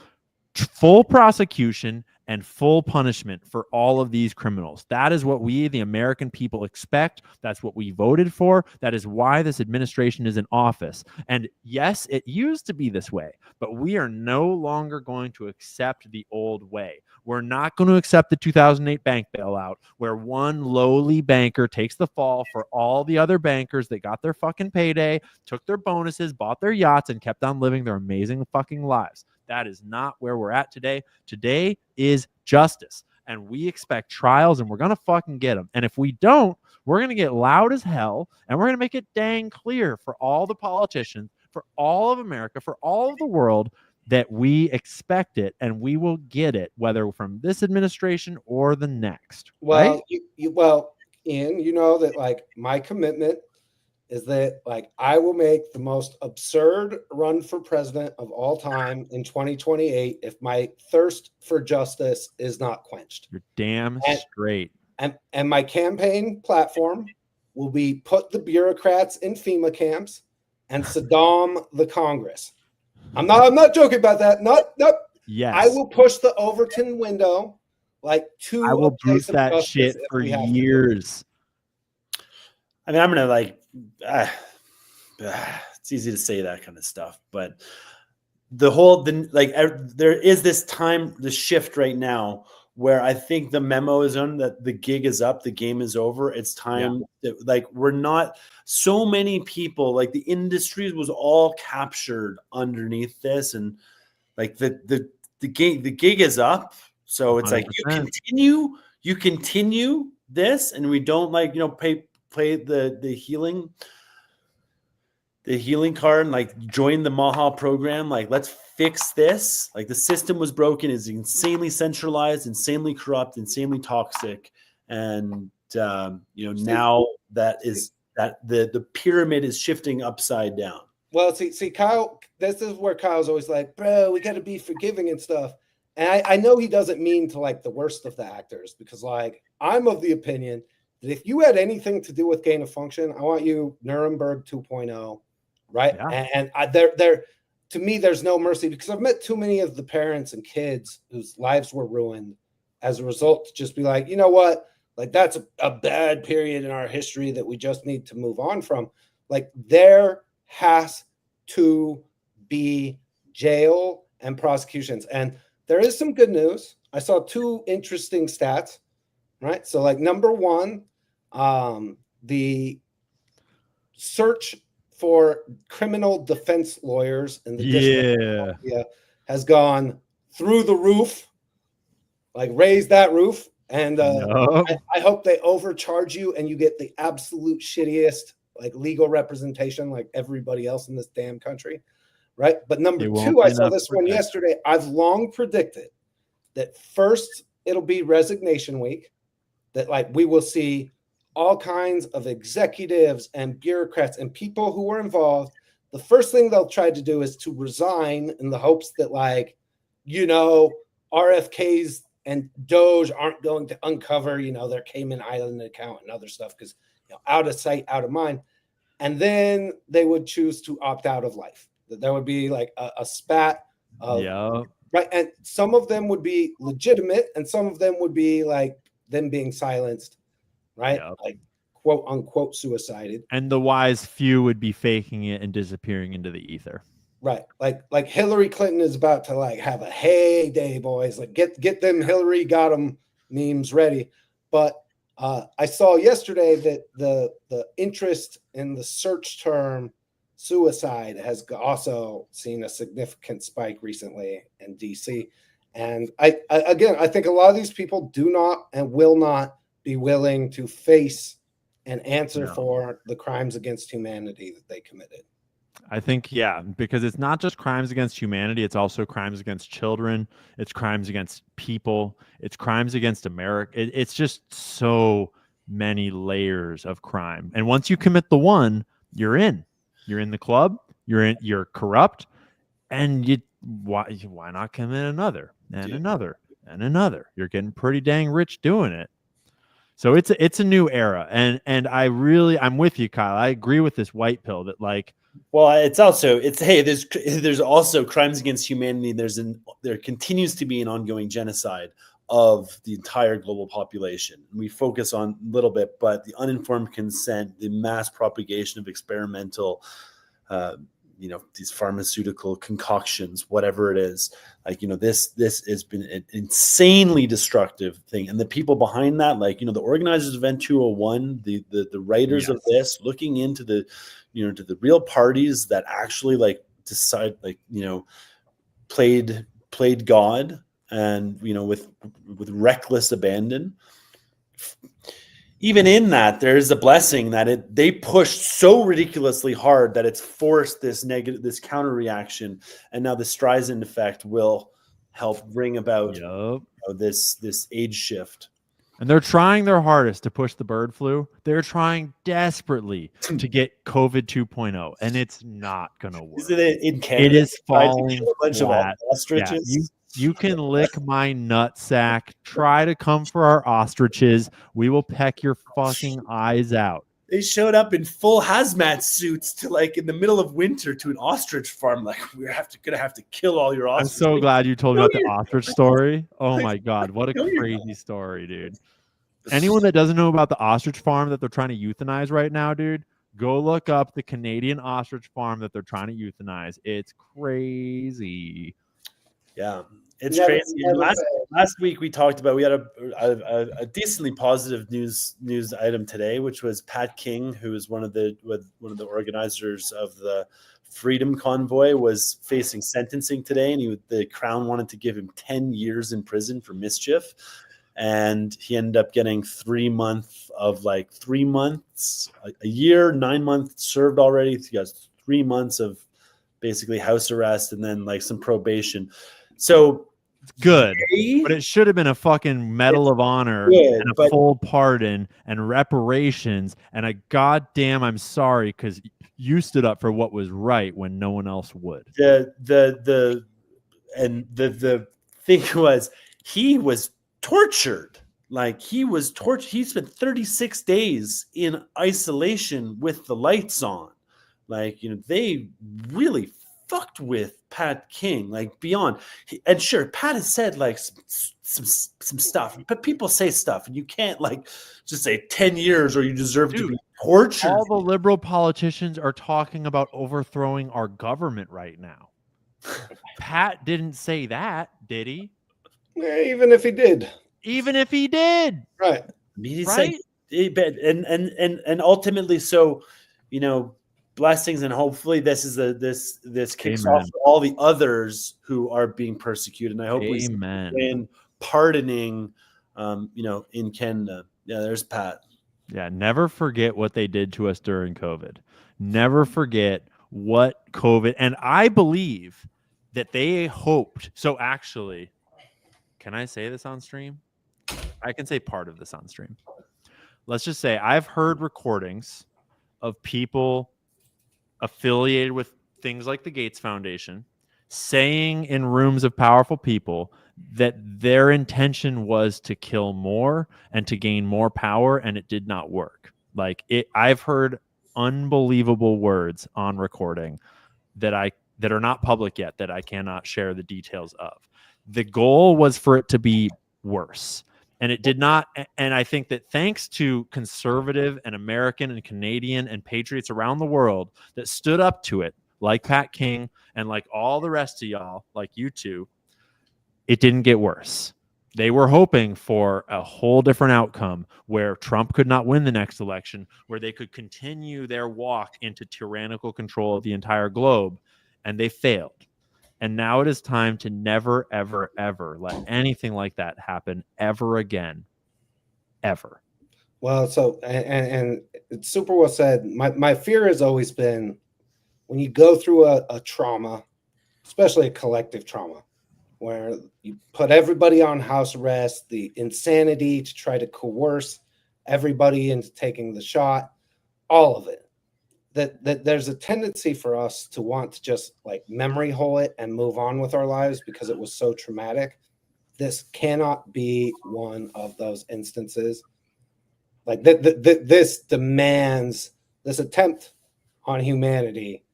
full prosecution, and full punishment for all of these criminals. That is what we, the American people, expect. That's what we voted for. That is why this administration is in office. And yes, it used to be this way, but we are no longer going to accept the old way. We're not going to accept the 2008 bank bailout where one lowly banker takes the fall for all the other bankers that got their fucking payday, took their bonuses, bought their yachts, and kept on living their amazing fucking lives. That is not where we're at today. Today is justice. And we expect trials, and we're going to fucking get them. And if we don't, we're going to get loud as hell, and we're going to make it dang clear for all the politicians, for all of America, for all of the world, that we expect it, and we will get it, whether from this administration or the next. Well, Right? Ian, you know that like my commitment is that like I will make the most absurd run for president of all time in 2028 if my thirst for justice is not quenched. You're damn And- straight. And my campaign platform will be put the bureaucrats in FEMA camps and Saddam the Congress. I'm not joking about that. Nope. Yes. I will push the Overton window like to I a will place bruise of that justice shit if for we have to. years. I mean, I'm gonna like. It's easy to say that kind of stuff, but there is this time, the shift right now where I think the memo is on that the gig is up, the game is over. It's time that like we're not so many people, like the industry was all captured underneath this, and like the gig is up. So it's like 100%. you continue this, and we don't like play the healing card and like join the Maha program. Like, let's fix this. Like, the system was broken, is insanely centralized, insanely corrupt, insanely toxic. And, now that the pyramid is shifting upside down. Well, see, Kyle, this is where Kyle's always like, bro, we got to be forgiving and stuff. And I know he doesn't mean to like the worst of the actors, because like I'm of the opinion that if you had anything to do with gain of function, I want you Nuremberg 2.0, right? Yeah. And there to me, there's no mercy, because I've met too many of the parents and kids whose lives were ruined as a result to just be like, you know what? Like, that's a bad period in our history that we just need to move on from. Like, there has to be jail and prosecutions. And there is some good news. I saw two interesting stats, right? So like number one, the search for criminal defense lawyers in the District of Columbia has gone through the roof, like raise that roof. And I hope they overcharge you and you get the absolute shittiest like legal representation like everybody else in this damn country, right? But number two, I saw this one yesterday. I've long predicted that first it'll be resignation week, that like we will see all kinds of executives and bureaucrats and people who were involved. The first thing they'll try to do is to resign in the hopes that like, RFKs and Doge aren't going to uncover, their Cayman Island account and other stuff, because out of sight, out of mind. And then they would choose to opt out of life. That there would be like a spat of right. And some of them would be legitimate, and some of them would be like them being silenced, right? Like quote unquote suicided. And the wise few would be faking it and disappearing into the ether. Right. Like Hillary Clinton is about to like have a heyday, boys. Like get them Hillary got them memes ready. But I saw yesterday that the interest in the search term suicide has also seen a significant spike recently in DC. And I think a lot of these people do not and will not be willing to face and answer for the crimes against humanity that they committed. I think, because it's not just crimes against humanity. It's also crimes against children. It's crimes against people. It's crimes against America. It's just so many layers of crime. And once you commit the one, you're in. You're in the club. You're corrupt. And why not commit another and another and another? You're getting pretty dang rich doing it. So it's a new era. And I'm with you, Kyle. I agree with this white pill that like, well, there's also crimes against humanity. There continues to be an ongoing genocide of the entire global population. We focus on a little bit, but the uninformed consent, the mass propagation of experimental these pharmaceutical concoctions, whatever it is. Like, this has been an insanely destructive thing. And the people behind that, like, the organizers of Event 201, the writers of this, looking into the, to the real parties that actually like decide, like, played God, and, with reckless abandon. Even in that, there's a blessing that they pushed so ridiculously hard that it's forced this counter reaction, and now the Streisand effect will help bring about this age shift. And they're trying their hardest to push the bird flu. They're trying desperately to get COVID 2.0, and it's not gonna work. Isn't it in Canada? It is falling a bunch flat. of ostriches. You can lick my nutsack. Try to come for our ostriches. We will peck your fucking eyes out. They showed up in full hazmat suits to, like, in the middle of winter to an ostrich farm. Like, we're gonna have to kill all your ostriches. I'm so glad you told me about the ostrich story. Oh my God, what a crazy story, dude. Anyone that doesn't know about the ostrich farm that they're trying to euthanize right now, dude, go look up the Canadian ostrich farm that they're trying to euthanize. It's crazy. Yeah, it's crazy. And last week we talked about, we had a decently positive news item today, which was Pat King, who is one of the organizers of the Freedom Convoy, was facing sentencing today, and the Crown wanted to give him 10 years in prison for mischief, and he ended up getting 3 months, a year, 9 months served already. He has 3 months of basically house arrest and then like some probation. So good, but it should have been a fucking Medal of Honor and a full pardon and reparations and a goddamn I'm sorry because you stood up for what was right when no one else would. The thing was, he was tortured. Like, he was tortured. He spent 36 days in isolation with the lights on. Like, they really fucked with Pat King, like, beyond. And sure, Pat has said like some stuff, but people say stuff, and you can't like just say 10 years or you deserve to be tortured. All the liberal politicians are talking about overthrowing our government right now. Pat didn't say that, did he? Even if he did. Right. Right. He's saying, and ultimately, so, blessings, and hopefully this is this kicks off for all the others who are being persecuted. And I hope we see in pardoning, in Canada. Yeah, there's Pat. Yeah, never forget what they did to us during COVID. Never forget what COVID, and I believe that they hoped. So actually, can I say this on stream? I can say part of this on stream. Let's just say I've heard recordings of people affiliated with things like the Gates Foundation saying in rooms of powerful people that their intention was to kill more and to gain more power, and it did not work. I've heard unbelievable words on recording that are not public yet, that I cannot share the details of. The goal was for it to be worse, and it did not. And I think that thanks to conservative and American and Canadian and patriots around the world that stood up to it, like Pat King and like all the rest of y'all, like you two, it didn't get worse. They were hoping for a whole different outcome where Trump could not win the next election, where they could continue their walk into tyrannical control of the entire globe, and they failed. And now it is time to never, ever, ever let anything like that happen ever again. Ever. Well, so, and it's super well said. My fear has always been when you go through a trauma, especially a collective trauma, where you put everybody on house arrest, the insanity to try to coerce everybody into taking the shot, all of it. That there's a tendency for us to want to just like memory hole it and move on with our lives because it was so traumatic. This cannot be one of those instances. Like this demands, this attempt on humanity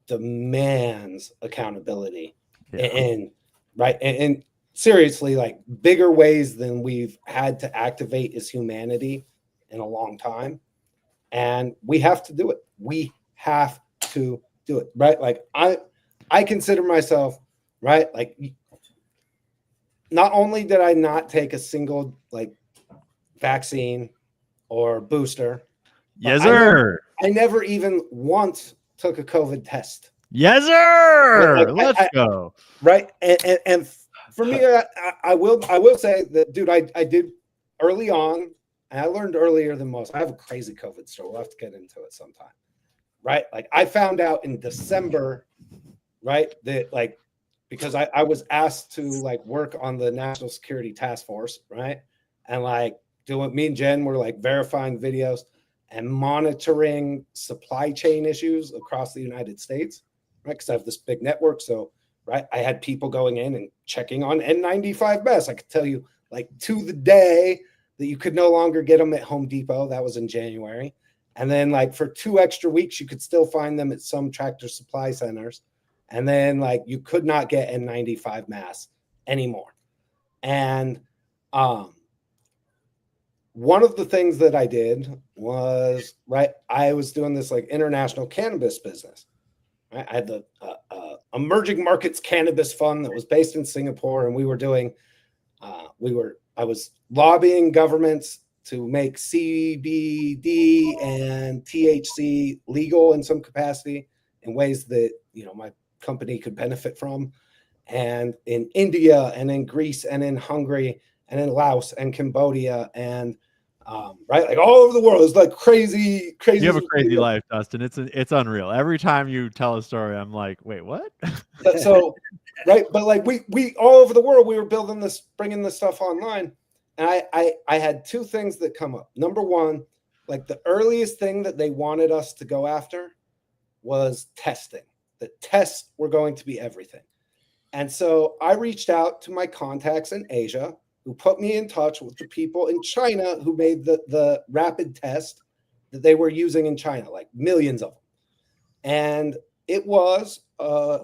demands accountability. Yeah. And seriously, like bigger ways than we've had to activate as humanity in a long time. And we have to do it. We have to do it, right? Like I consider myself, right? Like not only did I not take a single like vaccine or booster, Yes, I never, sir. I never even once took a COVID test. Yes, sir. Like, Let's go. right? And for me, I will say that, dude, I did early on, and I learned earlier than most. I have a crazy COVID story. We'll have to get into it sometime, right? Like I found out in December, right, that like because I was asked to like work on the National Security Task Force, right, and like doing me and Jen were like verifying videos and monitoring supply chain issues across the United States, right? Because I have this big network, so right, I had people going in and checking on N95 masks. I could tell you like to the day that you could no longer get them at Home Depot. That was in January. And then like for 2 extra weeks, you could still find them at some Tractor Supply centers. And then like you could not get N95 masks anymore. And one of the things that I did was, right, I was doing this like international cannabis business. Right? I had the Emerging Markets Cannabis Fund that was based in Singapore, and we were doing, I was lobbying governments to make CBD and THC legal in some capacity in ways that, you know, my company could benefit from. And in India and in Greece and in Hungary and in Laos and Cambodia and right, like all over the world. It's like crazy. You have a crazy life, Dustin. It's unreal. Every time you tell a story, I'm like, wait, what? So right, but like we all over the world, we were building this, bringing this stuff online, and I had 2 things that come up. Number one, like the earliest thing that they wanted us to go after was testing. The tests were going to be everything, and so I reached out to my contacts in Asia, who put me in touch with the people in China who made the rapid test that they were using in China, like millions of them. And it was a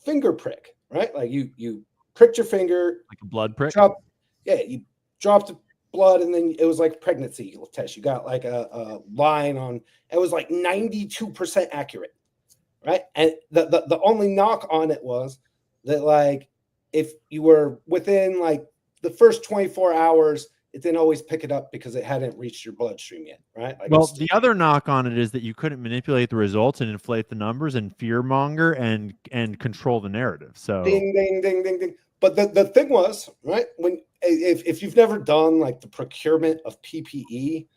finger prick, right? Like you pricked your finger, Like a blood prick? you dropped blood, and then it was like a pregnancy test. You got like a line on, it was like 92% accurate, right? And the only knock on it was that like if you were within like the first 24 hours, it didn't always pick it up because it hadn't reached your bloodstream yet, right? Like well, the other knock on it is that you couldn't manipulate the results and inflate the numbers and fearmonger and control the narrative. So ding, ding, ding, ding, ding. But the thing was, right, when if you've never done like the procurement of PPE,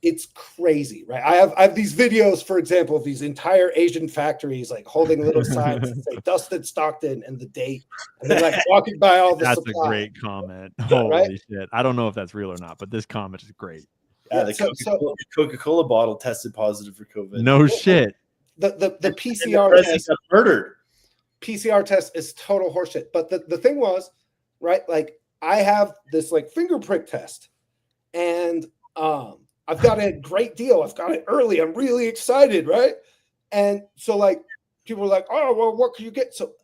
it's crazy, right? I have these videos, for example, of these entire Asian factories like holding little signs that say Dustin Stockton and the date, and then like walking by all the that's supply. a great comment. Holy Right? shit. I don't know if that's real or not, but this comment is great. Yeah, Yeah, the Coca-Cola bottle tested positive for COVID. No shit. The And the PCR president test, got murdered. PCR test is total horseshit. But the thing was, right, like I have this like finger prick test, and I've got a great deal. I've got it early. I'm really excited, right? And so like people were like, oh, well, what can you get? So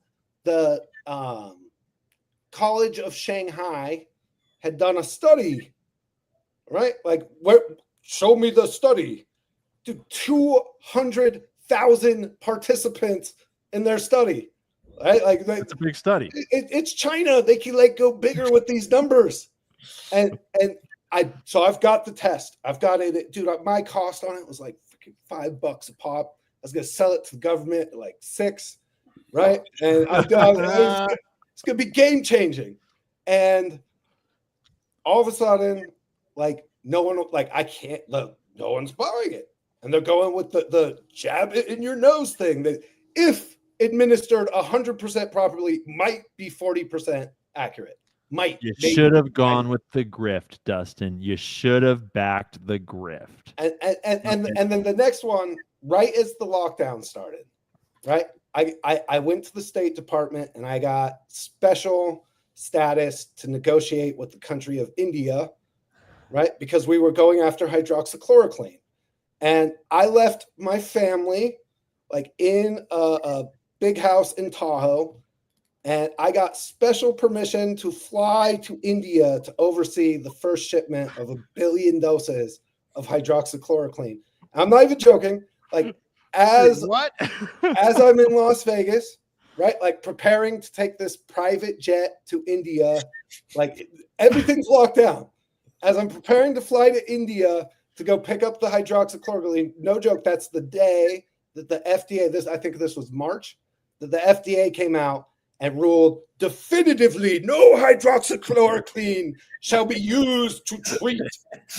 the College of Shanghai had done a study, right? Like, where? Show me the study. Dude, 200,000 participants in their study, right? Like It's a big study. it's China. They can like go bigger with these numbers, and so I've got the test. I've got it, dude. My cost on it was like freaking $5 a pop. I was gonna sell it to the government at like $6, right? And it's gonna be game changing. And all of a sudden, like no one, like I can't. Look, no one's buying it, and they're going with the jab it in your nose thing that if administered 100% properly might be 40% accurate. Might. You maybe. should have gone with the grift, Dustin. You should have backed the grift. And then the next one, right as the lockdown started, right? I went to the State Department and I got special status to negotiate with the country of India, right? Because we were going after hydroxychloroquine. And I left my family like in a big house in Tahoe, and I got special permission to fly to India to oversee the first shipment of 1 billion doses of hydroxychloroquine. I'm not even joking. Like as what? as I'm in Las Vegas, right? Like preparing to take this private jet to India, like everything's locked down. As I'm preparing to fly to India to go pick up the hydroxychloroquine, no joke, that's the day that the FDA, I think this was March, that the FDA came out and ruled definitively no hydroxychloroquine shall be used to treat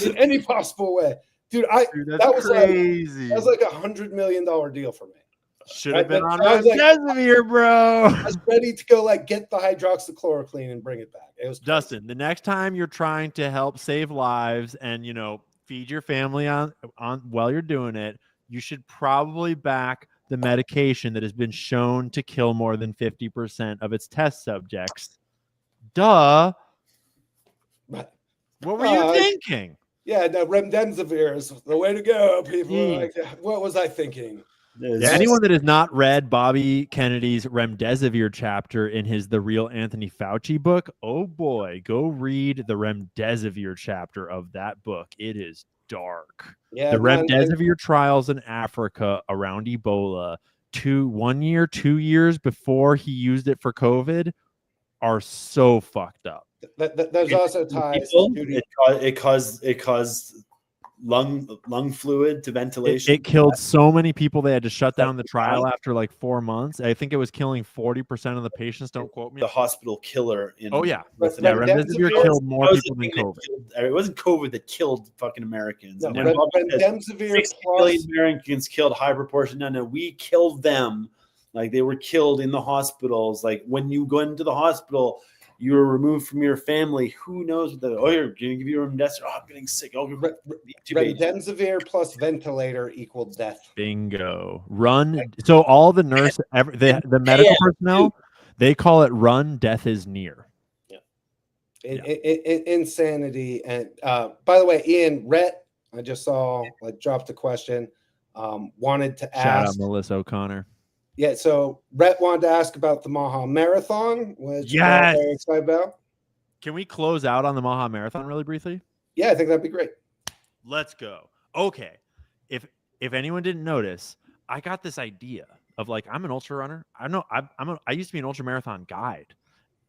in any possible way. Dude, Dude, that's that was crazy. like $100 million deal for me. Should have been on I was like- remdesivir, bro. I was ready to go like get the hydroxychloroquine and bring it back. It was crazy. Dustin, the next time you're trying to help save lives and feed your family on while you're doing it, you should probably back the medication that has been shown to kill more than 50% of its test subjects. Duh. But, What were you Uh, thinking? yeah, no, remdesivir is the way to go, people. Jeez. Like, what was I thinking? Yeah, anyone that has not read Bobby Kennedy's remdesivir chapter in his The Real Anthony Fauci book, oh boy, go read the remdesivir chapter of that book. It is dark. Yeah, The man, remdesivir trials in Africa around Ebola 1 year, 2 years before he used it for COVID are so fucked up. there's also ties. People, to it caused lung fluid to ventilation. It killed so many people they had to shut down the trial after like 4 months. I think it was killing 40% of the patients. Don't quote me. The hospital killer. Oh yeah, with yeah. America. Remdesivir Remdesivir killed more That was the people than thing that COVID. killed- it wasn't COVID that killed fucking Americans. No, And when Bobby says remdesivir 60 plus million Americans killed, high proportion. No, we killed them. Like they were killed in the hospitals. Like when you go into the hospital, you were removed from your family. Who knows what the? Oh, you're gonna give you remdesivir. Oh, I'm getting sick. Oh, you're intubated. remdesivir plus ventilator equals death. Bingo. Run. So all the nurse, the medical personnel, they call it run. Death is near. Insanity. And by the way, Ian Rhett, I just saw dropped a question. Wanted to Shout out ask. Melissa O'Connor. Yeah, so Rhett wanted to ask about the Maha Marathon, which we're all Yes. very excited about. Can we close out on the Maha Marathon really briefly? Yeah, I think that'd be great. Let's go. Okay. If anyone didn't notice, I got this idea of like I'm an ultra runner. I used to be an ultra marathon guide,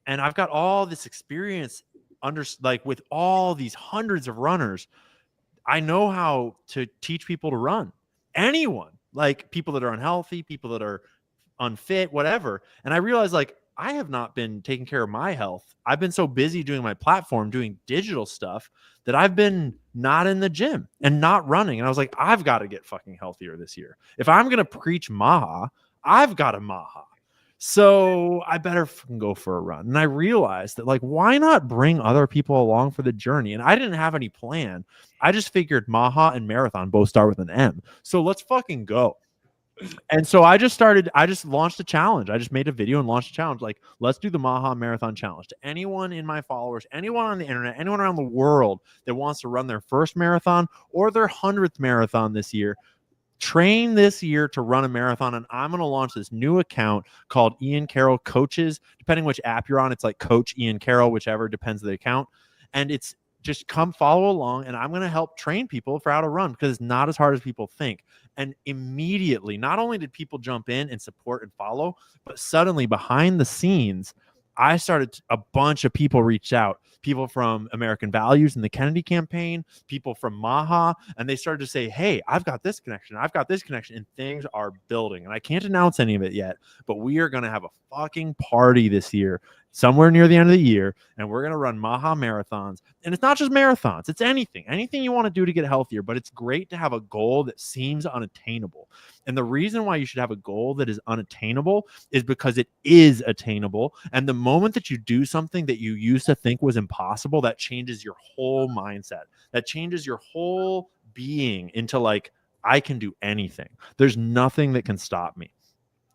and I've got all this experience with all these hundreds of runners. I know how to teach people to run. Anyone, like people that are unhealthy, people that are unfit, whatever. And I realized like I have not been taking care of my health. I've been so busy doing my platform, doing digital stuff that I've been not in the gym and not running. And I was like, I've got to get fucking healthier this year. If I'm going to preach Maha, I've got a Maha. So I better fucking go for a run. And I realized that like, why not bring other people along for the journey? And I didn't have any plan. I just figured Maha and marathon both start with an M. So let's fucking go. And so I just launched a challenge. I just made a video and launched a challenge. Like, let's do the Maha Marathon Challenge. To anyone in my followers, anyone on the internet, anyone around the world that wants to run their first marathon or their 100th marathon this year, train this year to run a marathon. And I'm going to launch this new account called Ian Carroll Coaches. Depending which app you're on, it's like Coach Ian Carroll, whichever depends on the account. And it's just come follow along, and I'm going to help train people for how to run because it's not as hard as people think. And immediately, not only did people jump in and support and follow, but suddenly behind the scenes, a bunch of people reached out. People from American Values and the Kennedy campaign, people from Maha, and they started to say, hey, I've got this connection, and things are building. And I can't announce any of it yet, but we are going to have a fucking party this year, somewhere near the end of the year, and we're going to run Maha marathons. And it's not just marathons, it's anything you want to do to get healthier, but it's great to have a goal that seems unattainable. And the reason why you should have a goal that is unattainable is because it is attainable. And the moment that you do something that you used to think was impossible, that changes your whole mindset. That changes your whole being into like, I can do anything. There's nothing that can stop me.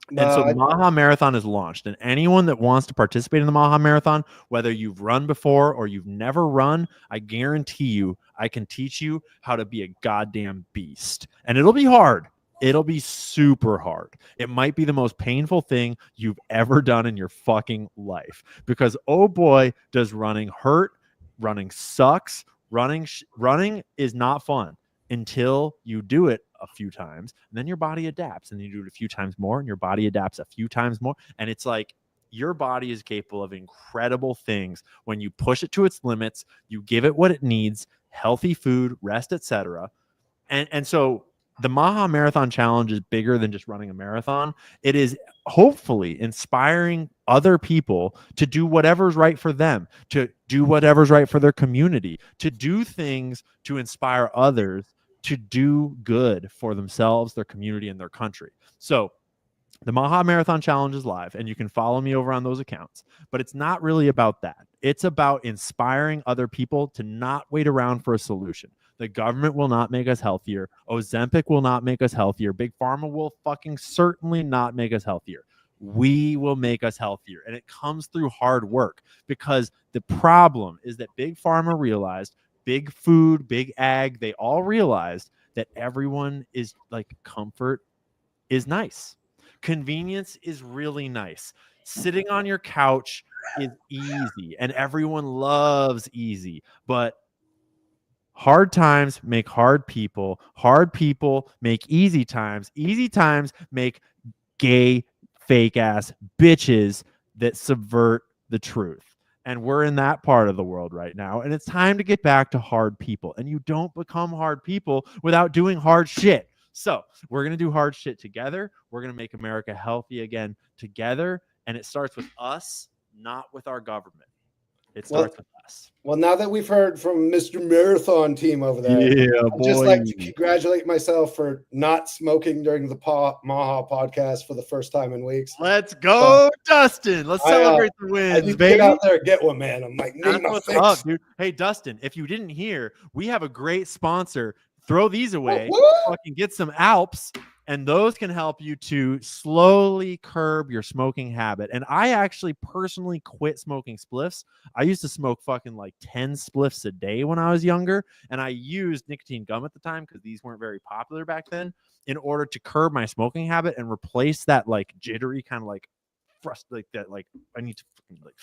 And so the Maha Marathon is launched. And anyone that wants to participate in the Maha Marathon, whether you've run before or you've never run, I guarantee you, I can teach you how to be a goddamn beast. And it'll be hard. It'll be super hard. It might be the most painful thing you've ever done in your fucking life because, oh boy, does running hurt. Running sucks. Running is not fun until you do it a few times, and then your body adapts, and then you do it a few times more, and your body adapts a few times more. And it's like your body is capable of incredible things when you push it to its limits, you give it what it needs, healthy food, rest, etc. And so the Maha Marathon Challenge is bigger than just running a marathon. It is hopefully inspiring other people to do whatever's right for them, to do whatever's right for their community, to do things to inspire others to do good for themselves, their community, and their country. So the Maha Marathon Challenge is live, and you can follow me over on those accounts. But it's not really about that. It's about inspiring other people to not wait around for a solution. The government will not make us healthier. Ozempic will not make us healthier. Big Pharma will fucking certainly not make us healthier. We will make us healthier. And it comes through hard work, because the problem is that Big Pharma realized, big food, big ag, they all realized that everyone is like, comfort is nice. Convenience is really nice. Sitting on your couch is easy, and everyone loves easy. But hard times make hard people. Hard people make easy times. Easy times make gay, fake ass bitches that subvert the truth. And we're in that part of the world right now. And it's time to get back to hard people. And you don't become hard people without doing hard shit. So we're going to do hard shit together. We're going to make America healthy again together. And it starts with us, not with our government. It starts with us. Well, now that we've heard from Mr. Marathon team over there, Yeah, I'd just like to congratulate myself for not smoking during the Maha podcast for the first time in weeks. Let's go, Dustin. Let's celebrate the I wins, need to baby. get out there and get one, man. I'm like, need That's my what's fix. up, dude. Hey, Dustin, if you didn't hear, we have a great sponsor. Throw these away. Woo! Fucking get some Alps, and those can help you to slowly curb your smoking habit. And I actually personally quit smoking spliffs. I used to smoke fucking like 10 spliffs a day when I was younger, and I used nicotine gum at the time because these weren't very popular back then, in order to curb my smoking habit and replace that like jittery kind of like like that, like I need to fucking like.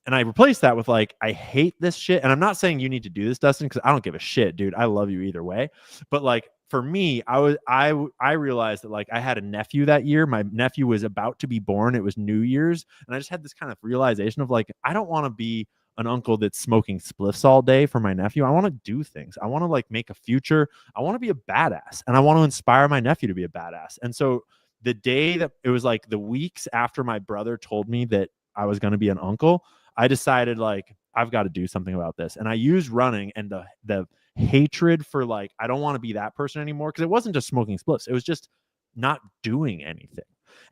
And I replaced that with like, I hate this shit. And I'm not saying you need to do this, Dustin, because I don't give a shit, dude. I love you either way. But like for me, I realized that like I had a nephew that year. My nephew was about to be born. It was New Year's. And I just had this kind of realization of like, I don't want to be an uncle that's smoking spliffs all day for my nephew. I want to do things. I want to like make a future. I want to be a badass, and I want to inspire my nephew to be a badass. And so the day that it was like the weeks after my brother told me that I was going to be an uncle, I decided like I've got to do something about this. And I used running and the hatred for like, I don't want to be that person anymore. Cause it wasn't just smoking spliffs. It was just not doing anything.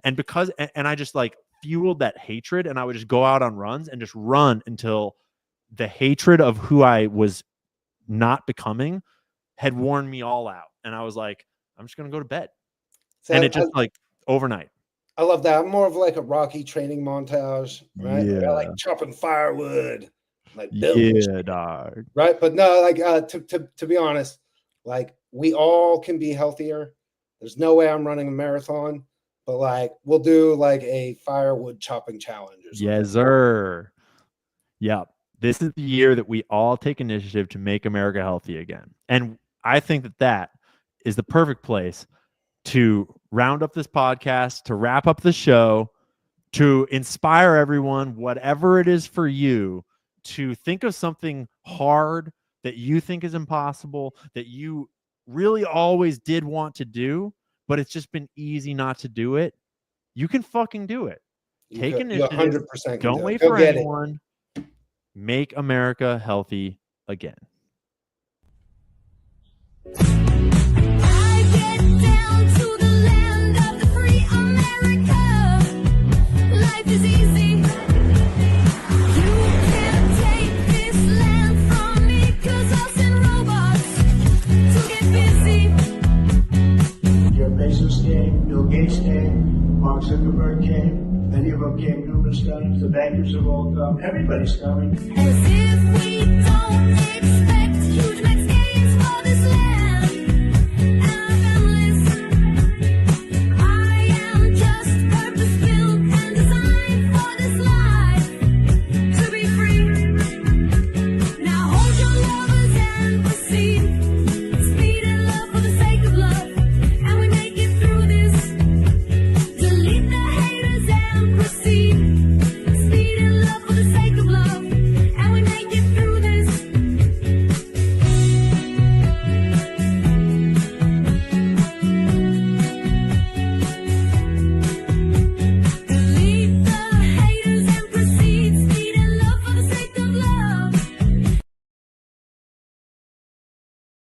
And because, and I just like fueled that hatred, and I would just go out on runs and just run until the hatred of who I was not becoming had worn me all out. And I was like, I'm just going to go to bed. So and it just like overnight. I love that. I'm more of like a Rocky training montage, right? Yeah. I like chopping firewood, like building Yeah, shit, dog. right? But no, like to be honest, like we all can be healthier. There's no way I'm running a marathon, but like we'll do like a firewood chopping challenge or something. Yes, sir. Yeah. This is the year that we all take initiative to make America healthy again. And I think that that is the perfect place to round up this podcast, to wrap up the show, to inspire everyone, whatever it is for you, to think of something hard that you think is impossible, that you really always did want to do, but it's just been easy not to do it. You can fucking do it. Take initiative. 100% can Don't do wait it. Go for get it. anyone. Make America healthy again. I get down to the land of the free America. Life is easy. You can't take this land from me, 'cause I'll send robots to get busy. Jeff Bezos came, Bill Gates came, Mark Zuckerberg came, many of them came numerous times, the bankers have all come, everybody's coming. As if we don't expect huge max gains for this land.